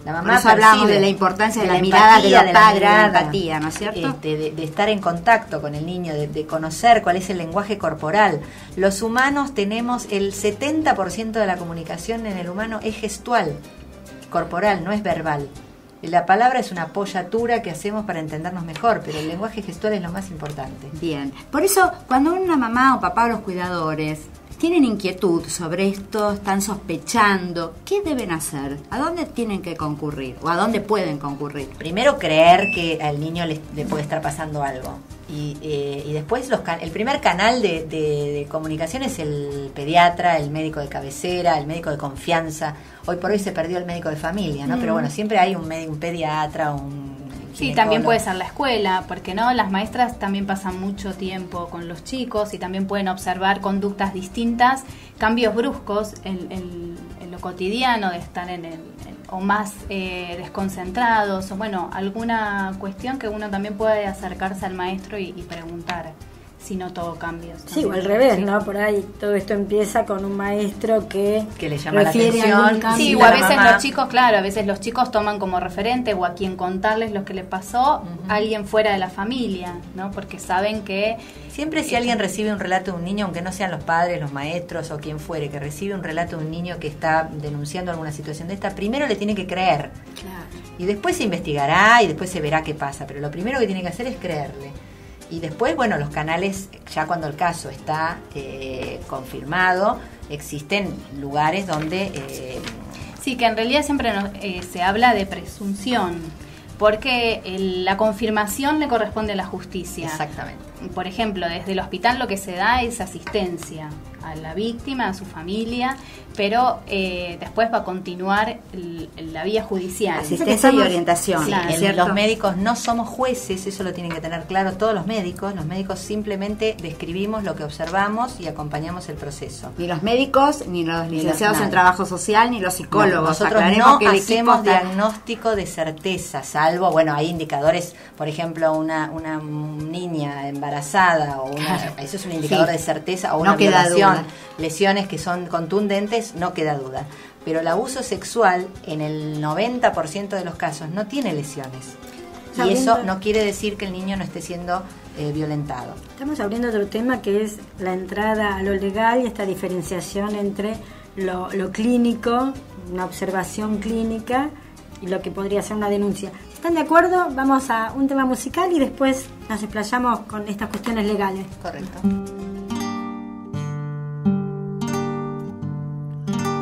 La mamá Por eso hablamos de la importancia de la mirada de los padres, de la empatía, ¿no es cierto? De estar en contacto con el niño, de conocer cuál es el lenguaje corporal. Los humanos tenemos el 70% de la comunicación en el humano es gestual, corporal, no es verbal. La palabra es una apoyatura que hacemos para entendernos mejor, pero el lenguaje gestual es lo más importante. Bien, por eso cuando una mamá o papá o los cuidadores tienen inquietud sobre esto, están sospechando, ¿qué deben hacer? ¿A dónde tienen que concurrir? ¿O a dónde pueden concurrir? Primero, creer que al niño le puede estar pasando algo. Y después el primer canal de comunicación es el pediatra, el médico de cabecera, el médico de confianza. Hoy por hoy se perdió el médico de familia, ¿no? Pero bueno, siempre hay un pediatra, Sí, también puede ser la escuela, porque no, las maestras también pasan mucho tiempo con los chicos y también pueden observar conductas distintas, cambios bruscos en lo cotidiano, de estar o más desconcentrados, o bueno, alguna cuestión que uno también puede acercarse al maestro y preguntar si no todo cambia. Sí, o al revés, ¿no? Por ahí todo esto empieza con un maestro que le llama la refiere atención. algún cambio. Sí, o a veces los chicos, claro, a veces los chicos toman como referente o a quien contarles lo que le pasó, alguien fuera de la familia, ¿no? Porque saben que siempre si alguien recibe un relato de un niño, aunque no sean los padres, los maestros o quien fuere, que recibe un relato de un niño que está denunciando alguna situación de esta, primero le tiene que creer. Claro. Y después se investigará y después se verá qué pasa, pero lo primero que tiene que hacer es creerle. Y después, bueno, los canales, ya cuando el caso está confirmado, existen lugares donde... Sí, que en realidad siempre se habla de presunción, porque la confirmación le corresponde a la justicia. Exactamente. Por ejemplo, desde el hospital lo que se da es asistencia a la víctima, a su familia, pero después va a continuar la vía judicial. Asistencia y orientación. Sí, Claro. los médicos no somos jueces, eso lo tienen que tener claro todos los médicos simplemente describimos lo que observamos y acompañamos el proceso. Ni los médicos, ni los licenciados en trabajo social, ni los psicólogos. Nosotros Aclaremos no que el hacemos equipo está... diagnóstico de certeza, salvo, bueno, hay indicadores, por ejemplo, una niña embarazada, o eso es un indicador Sí. de certeza, o No una queda violación, duda. lesiones que son contundentes, no queda duda. Pero el abuso sexual, en el 90% de los casos, no tiene lesiones. Y Sabiendo- eso no quiere decir que el niño no esté siendo violentado. Estamos abriendo otro tema que es la entrada a lo legal y esta diferenciación entre lo clínico, una observación clínica, y lo que podría ser una denuncia. Si están de acuerdo, vamos a un tema musical y después nos explayamos con estas cuestiones legales. Correcto.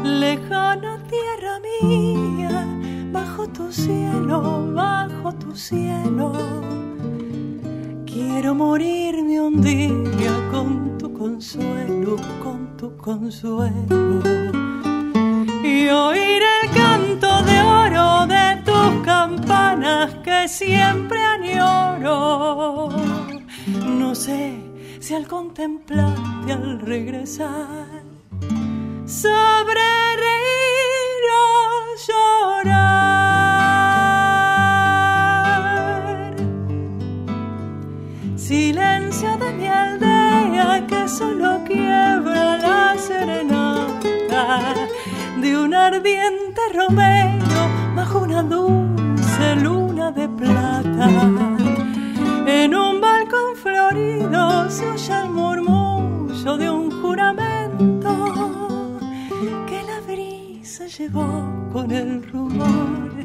Lejana tierra mía, bajo tu cielo, quiero morirme un día con tu consuelo, y oír el canto de oro de tus campanas que siempre añoro. No sé si al contemplarte al regresar sabré reír o llorar. Silencio de mi aldea que solo quiebra la serenata de un ardiente romero bajo una dulce luna de plata. En un balcón florido se oye el murmullo de un juramento que la brisa llevó con el rumor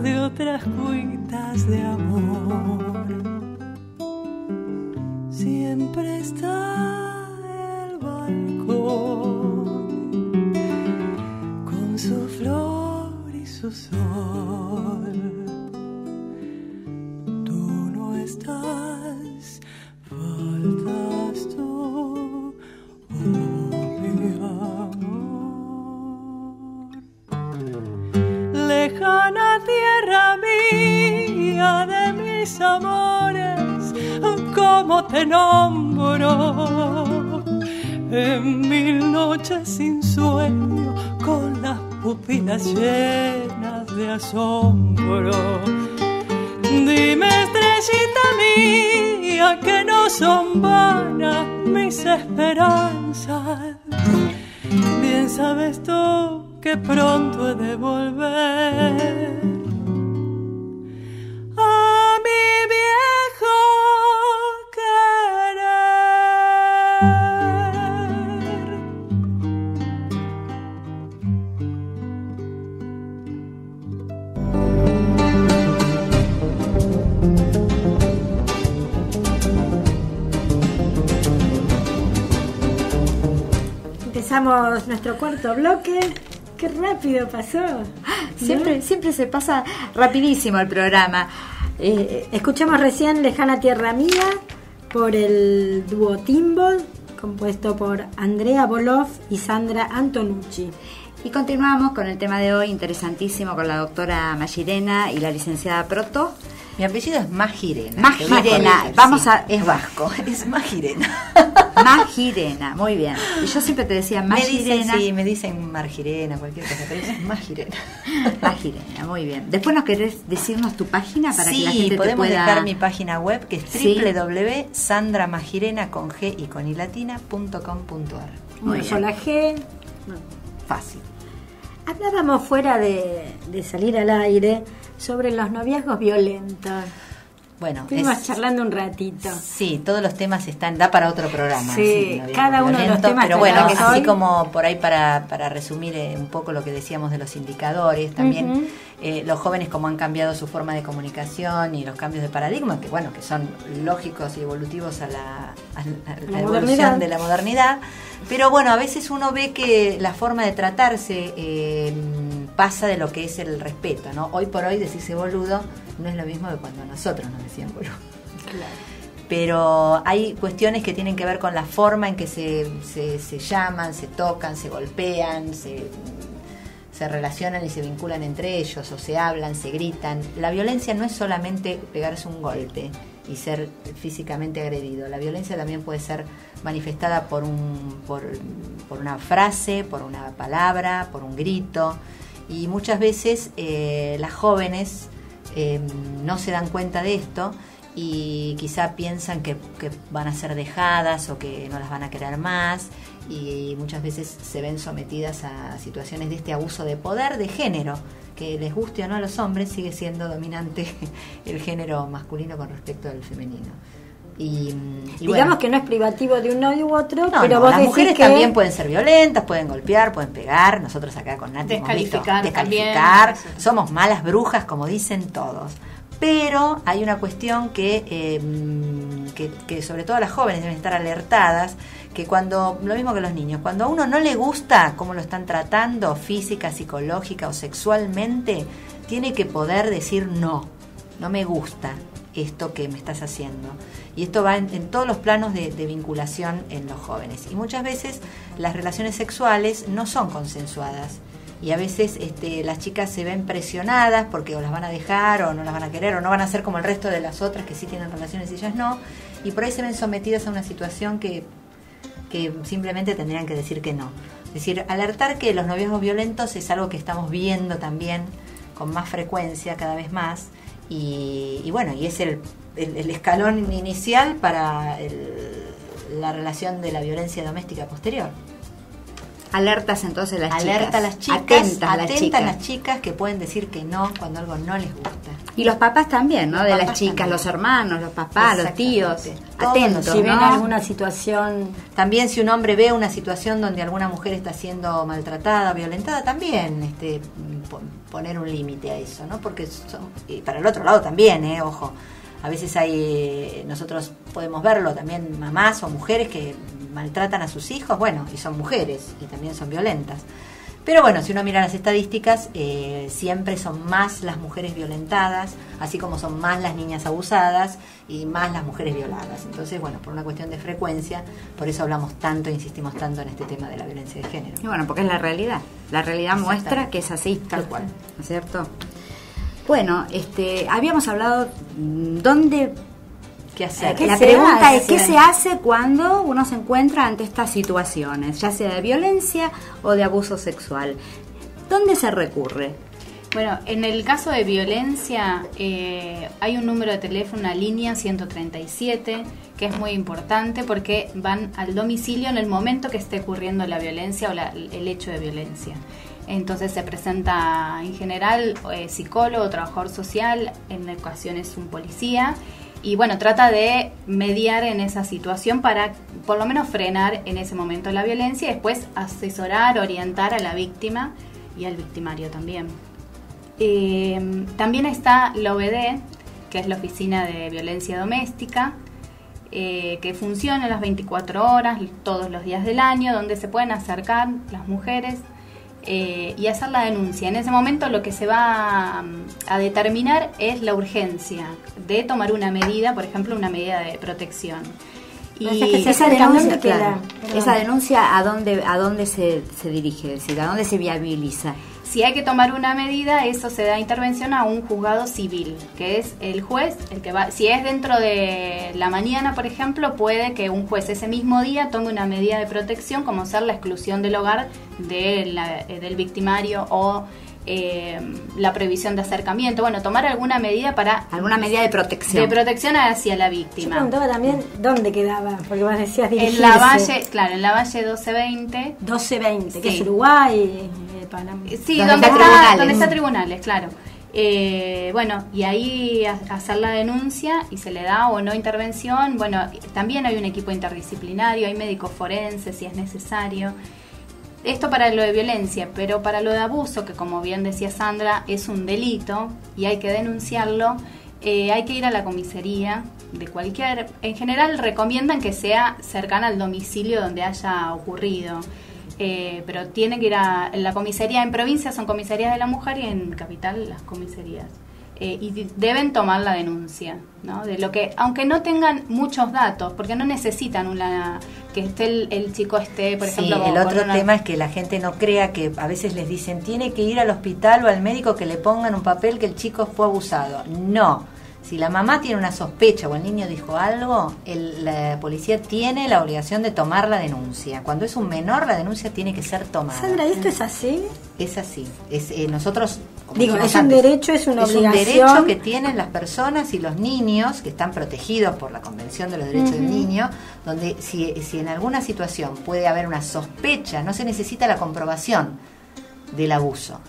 de otras cuitas de amor. Siempre está el balcón con su flor y su sol. Tú no estás, faltas tú, mi amor. Lejana tierra mía de mis amores, cómo te nombro. En mil noches sin sueño, con las pupilas llenas de asombro. Dime, estrellita mía, que no son vanas mis esperanzas. Bien sabes tú que pronto he de volver a mi viejo querer. Empezamos nuestro cuarto bloque. Qué rápido pasó. Siempre se pasa rapidísimo el programa. Escuchamos recién Lejana Tierra Mía por el dúo Timbol, compuesto por Andrea Bolov y Sandra Antonucci. Y continuamos con el tema de hoy, interesantísimo, con la doctora Magirena y la licenciada Proto. Mi apellido es Magirena. Magirena, es vasco, es Magirena. Magirena, muy bien. Y yo siempre te decía Magirena. Me dicen Margirena, cualquier cosa, pero es Magirena. Magirena, muy bien. Después nos querés decirnos tu página para que la gente te podemos pueda... dejar mi página web que es Sí. www.sandramagirena.com.ar. Una sola G. Fácil. Hablábamos fuera de salir al aire sobre los noviazgos violentos. Bueno, Estuvimos charlando un ratito. Sí, todos los temas da para otro programa. Sí, cada uno de los temas pero bueno, que es tratados así hoy. como por ahí para resumir un poco lo que decíamos de los indicadores, también los jóvenes como han cambiado su forma de comunicación y los cambios de paradigma, que bueno, que son lógicos y evolutivos a la evolución de la modernidad, pero bueno, a veces uno ve que la forma de tratarse pasa de lo que es el respeto, ¿no? Hoy por hoy decirse boludo no es lo mismo que cuando nosotros nos decían boludo. Claro. Pero hay cuestiones que tienen que ver con la forma en que se llaman, se tocan, se golpean, se relacionan y se vinculan entre ellos, o se hablan, se gritan. La violencia no es solamente pegarse un golpe y ser físicamente agredido. La violencia también puede ser manifestada por una frase, por una palabra, por un grito. Y muchas veces las jóvenes no se dan cuenta de esto y quizá piensan que van a ser dejadas o que no las van a querer más, y muchas veces se ven sometidas a situaciones de este abuso de poder de género, que les guste o no a los hombres, sigue siendo dominante el género masculino con respecto al femenino. Y digamos bueno, que no es privativo de uno u otro, no, pero no, vos las decís mujeres que también pueden ser violentas, pueden golpear, pueden pegar. Nosotros acá con Nati descalificar descalificar, también. somos malas brujas, como dicen todos. Pero hay una cuestión que sobre todo las jóvenes deben estar alertadas, que cuando, lo mismo que los niños, cuando a uno no le gusta cómo lo están tratando física, psicológica o sexualmente, tiene que poder decir no me gusta esto que me estás haciendo. Y esto va en todos los planos de vinculación en los jóvenes. Y muchas veces las relaciones sexuales no son consensuadas. Y a veces las chicas se ven presionadas porque o las van a dejar o no las van a querer o no van a ser como el resto de las otras que sí tienen relaciones y ellas no. Y por ahí se ven sometidas a una situación que simplemente tendrían que decir que no. Es decir, alertar que los noviazgos violentos es algo que estamos viendo también con más frecuencia, cada vez más. Y bueno, y es el escalón inicial para la relación de la violencia doméstica posterior. Alertas entonces las chicas. Alerta a las chicas, atentas las chicas que pueden decir que no cuando algo no les gusta. Y los papás también, ¿no? Los de las papás chicas, también. los hermanos, los papás, los tíos. Atentos, si ven ¿no? alguna situación. También si un hombre ve una situación donde alguna mujer está siendo maltratada, violentada, también poner un límite a eso, ¿no? Porque y para el otro lado también, ojo. A veces nosotros podemos verlo también, mamás o mujeres que maltratan a sus hijos, bueno, y son mujeres y también son violentas. Pero bueno, si uno mira las estadísticas, siempre son más las mujeres violentadas, así como son más las niñas abusadas y más las mujeres violadas. Entonces, bueno, por una cuestión de frecuencia, por eso hablamos tanto e insistimos tanto en este tema de la violencia de género. Y bueno, porque es la realidad. La realidad muestra que es así, Tal cual. ¿no es cierto? Bueno, habíamos hablado dónde... ¿Qué hacer? La pregunta es, ¿qué se hace cuando uno se encuentra ante estas situaciones, ya sea de violencia o de abuso sexual? ¿Dónde se recurre? Bueno, en el caso de violencia hay un número de teléfono, una línea 137, que es muy importante porque van al domicilio en el momento que esté ocurriendo la violencia o el hecho de violencia. Entonces se presenta en general psicólogo, trabajador social, en ocasiones un policía, y bueno, trata de mediar en esa situación para por lo menos frenar en ese momento la violencia y después asesorar, orientar a la víctima y al victimario también. También está la OVD, que es la Oficina de Violencia Doméstica, que funciona las 24 horas, todos los días del año, donde se pueden acercar las mujeres y hacer la denuncia. En ese momento lo que se va a determinar es la urgencia de tomar una medida, por ejemplo, una medida de protección. Y esa denuncia, claro, esa denuncia ¿a dónde se dirige? Es decir, ¿a dónde se viabiliza? Si hay que tomar una medida, eso se da intervención a un juzgado civil, que es el juez el que va. Si es dentro de la mañana, por ejemplo, puede que un juez ese mismo día tome una medida de protección, como ser la exclusión del hogar del victimario o la prohibición de acercamiento. Bueno, tomar alguna medida de protección. De protección hacia la Yo víctima. preguntaba también dónde quedaba, porque vos decías dirigirse. En la Valle, claro, en la Valle 1220. 1220, que Sí. es Uruguay, Panamá. Sí, donde está tribunales, claro. Bueno, y ahí hacer la denuncia y se le da o no intervención. Bueno, también hay un equipo interdisciplinario, hay médicos forenses si es necesario. Esto para lo de violencia, pero para lo de abuso, que como bien decía Sandra, es un delito y hay que denunciarlo, hay que ir a la comisaría de cualquier... En general recomiendan que sea cercana al domicilio donde haya ocurrido. pero tiene que ir a la comisaría. En provincia son comisarías de la mujer y en capital las comisarías. Y deben tomar la denuncia, ¿no? De lo que, aunque no tengan muchos datos, porque no necesitan que esté el chico por ejemplo. El otro tema es que la gente no crea que a veces les dicen tiene que ir al hospital o al médico que le pongan un papel que el chico fue abusado. No. Si la mamá tiene una sospecha o el niño dijo algo, la policía tiene la obligación de tomar la denuncia. Cuando es un menor, la denuncia tiene que ser tomada. Sandra, ¿esto es así? Es así. Nosotros... Digo, es un derecho, es una obligación. Es un derecho que tienen las personas y los niños que están protegidos por la Convención de los Derechos del Niño, donde si en alguna situación puede haber una sospecha, no se necesita la comprobación del abuso.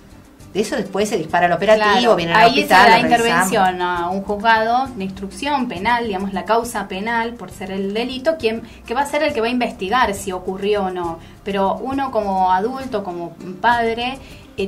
De eso después se dispara el operativo, viene al hospital. Ahí se da intervención a un juzgado de instrucción penal, digamos la causa penal por ser el delito, que va a ser el que va a investigar si ocurrió o no. Pero uno como adulto, como padre,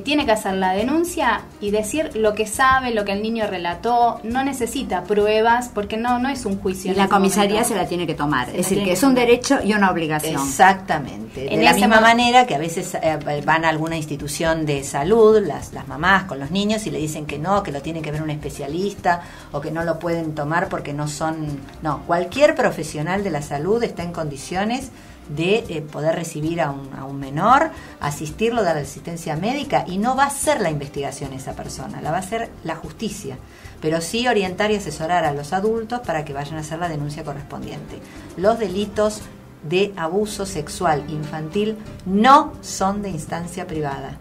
tiene que hacer la denuncia y decir lo que sabe, lo que el niño relató. No necesita pruebas porque no es un juicio. Y la comisaría se la tiene que tomar. Es decir, que es un derecho y una obligación. Exactamente. De la misma manera que a veces van a alguna institución de salud, las mamás con los niños, y le dicen que no, que lo tiene que ver un especialista o que no lo pueden tomar porque no son... No, cualquier profesional de la salud está en condiciones de poder recibir a un menor, asistirlo, dar asistencia médica, y no va a ser la investigación esa persona, la va a hacer la justicia, pero sí orientar y asesorar a los adultos para que vayan a hacer la denuncia correspondiente. Los delitos de abuso sexual infantil no son de instancia privada.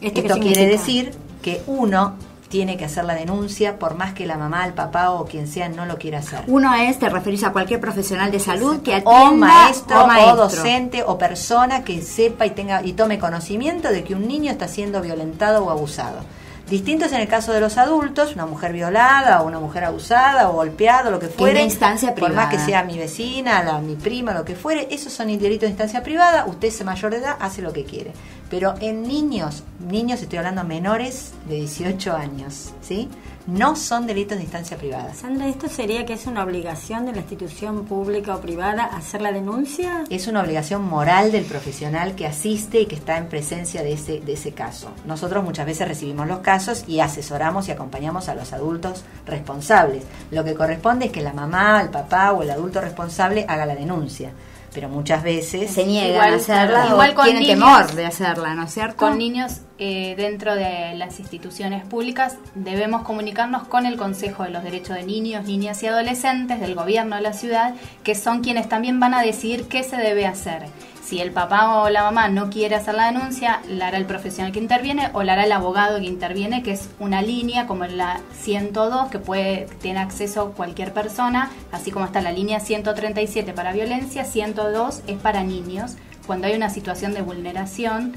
Esto quiere decir que uno tiene que hacer la denuncia por más que la mamá, el papá o quien sea no lo quiera hacer. Uno te referís a cualquier profesional de salud que atienda, o maestro, o docente, o persona que sepa y tome conocimiento de que un niño está siendo violentado o abusado. Distinto es en el caso de los adultos, una mujer violada o una mujer abusada o golpeada, lo que fuere. En instancia privada. Por más que sea mi vecina, mi prima, lo que fuere, esos son delitos de instancia privada. Usted es mayor de edad, hace lo que quiere. Pero en niños estoy hablando menores de 18 años, ¿sí? No son delitos de instancia privada. Sandra, ¿esto sería que es una obligación de la institución pública o privada hacer la denuncia? Es una obligación moral del profesional que asiste y que está en presencia de ese caso. Nosotros muchas veces recibimos los casos y asesoramos y acompañamos a los adultos responsables. Lo que corresponde es que la mamá, el papá o el adulto responsable haga la denuncia. Pero muchas veces se niegan a hacerla, igual con tienen temor de hacerla, ¿no es cierto? Con niños dentro de las instituciones públicas debemos comunicarnos con el Consejo de los Derechos de Niños, Niñas y Adolescentes del gobierno de la ciudad, que son quienes también van a decidir qué se debe hacer. Si el papá o la mamá no quiere hacer la denuncia, la hará el profesional que interviene o la hará el abogado que interviene, que es una línea como la 102 que tiene acceso cualquier persona, así como está la línea 137 para violencia, 102 es para niños cuando hay una situación de vulneración,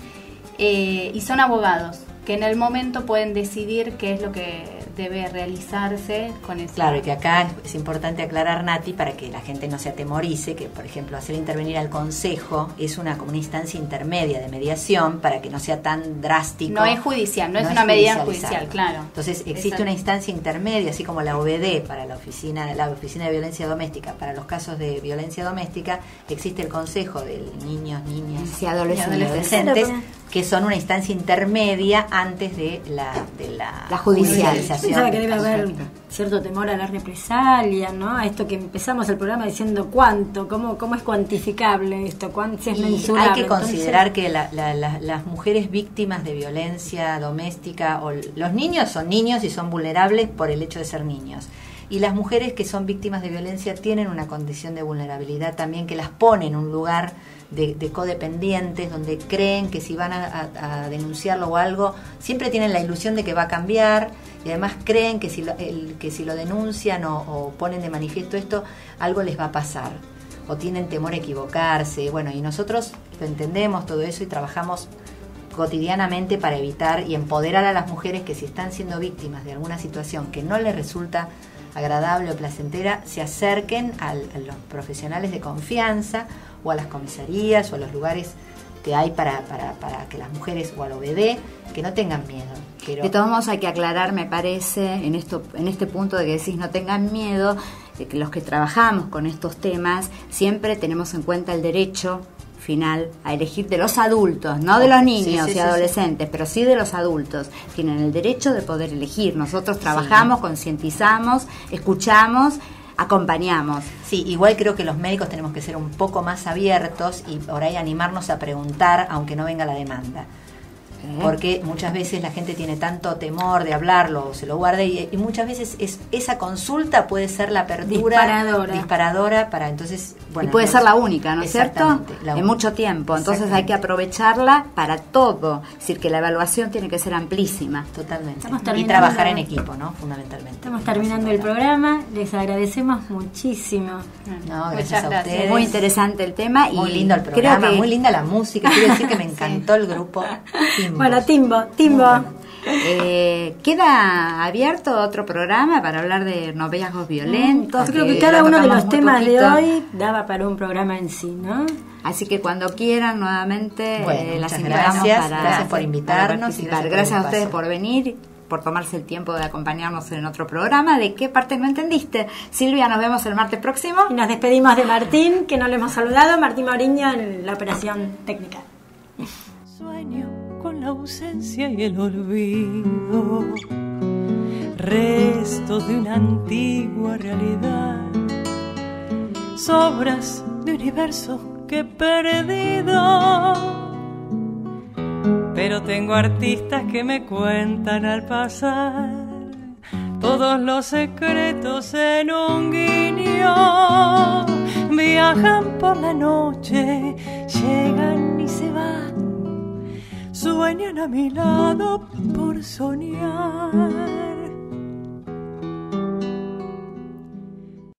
y son abogados que en el momento pueden decidir qué es lo que debe realizarse con eso. Claro, y que acá es importante aclarar, Nati, para que la gente no se atemorice, que por ejemplo hacer intervenir al consejo es como una instancia intermedia de mediación para que no sea tan drástico. No es judicial, no es una medida judicial, claro. Entonces existe una instancia intermedia, así como la OBD para la oficina de violencia doméstica, para los casos de violencia doméstica existe el consejo de niños, niñas y adolescentes, que son una instancia intermedia antes de la judicialización. Pensaba que debe haber cierto temor a la represalia, ¿no? A esto que empezamos el programa diciendo cómo es cuantificable esto, si es mensurable. Hay que considerar que las mujeres víctimas de violencia doméstica, o los niños son niños y son vulnerables por el hecho de ser niños. Y las mujeres que son víctimas de violencia tienen una condición de vulnerabilidad también que las pone en un lugar de codependientes, donde creen que si van a denunciarlo o algo, siempre tienen la ilusión de que va a cambiar, y además creen que si lo denuncian o ponen de manifiesto esto, algo les va a pasar, o tienen temor a equivocarse. Bueno, y nosotros lo entendemos todo eso y trabajamos cotidianamente para evitar y empoderar a las mujeres que si están siendo víctimas de alguna situación que no les resulta agradable o placentera, se acerquen a los profesionales de confianza o a las comisarías o a los lugares que hay para que las mujeres, o al OBD, que no tengan miedo. De todos modos hay que aclarar, me parece, en este punto de que decís no tengan miedo, de que los que trabajamos con estos temas siempre tenemos en cuenta el derecho final a elegir de los adultos, no de los niños sí, y adolescentes, pero sí de los adultos. Tienen el derecho de poder elegir. Nosotros trabajamos, concientizamos, escuchamos, acompañamos. Sí, igual creo que los médicos tenemos que ser un poco más abiertos y por ahí animarnos a preguntar aunque no venga la demanda. Porque muchas veces la gente tiene tanto temor de hablarlo, se lo guarda y muchas veces esa consulta puede ser la apertura disparadora para entonces... Bueno, y puede ser la única, ¿no es cierto? En mucho tiempo, entonces hay que aprovecharla para todo, es decir, que la evaluación tiene que ser amplísima. Totalmente. Y trabajar en equipo, ¿no? Fundamentalmente. Estamos terminando el programa, les agradecemos muchísimo. No, gracias a ustedes. Muy interesante el tema. Muy lindo el programa, muy linda la música, quiero decir que me encantó el grupo Timbo. Bueno, Timbo. Queda abierto otro programa para hablar de noviazgos violentos. Yo creo que cada uno de los temas de hoy daba para un programa en sí, ¿no? Así que cuando quieran nuevamente las invitamos gracias por invitarnos y gracias a ustedes por venir, por tomarse el tiempo de acompañarnos en otro programa. ¿De qué parte no entendiste? Silvia, nos vemos el martes próximo. Y nos despedimos de Martín, que no le hemos saludado, Martín Mauriño en la operación técnica. Sueño con la ausencia y el olvido, restos de una antigua realidad, sobras de universo que he perdido. Pero tengo artistas que me cuentan al pasar todos los secretos en un guiño. Viajan por la noche, llegan y se van, sueñan a mi lado por soñar.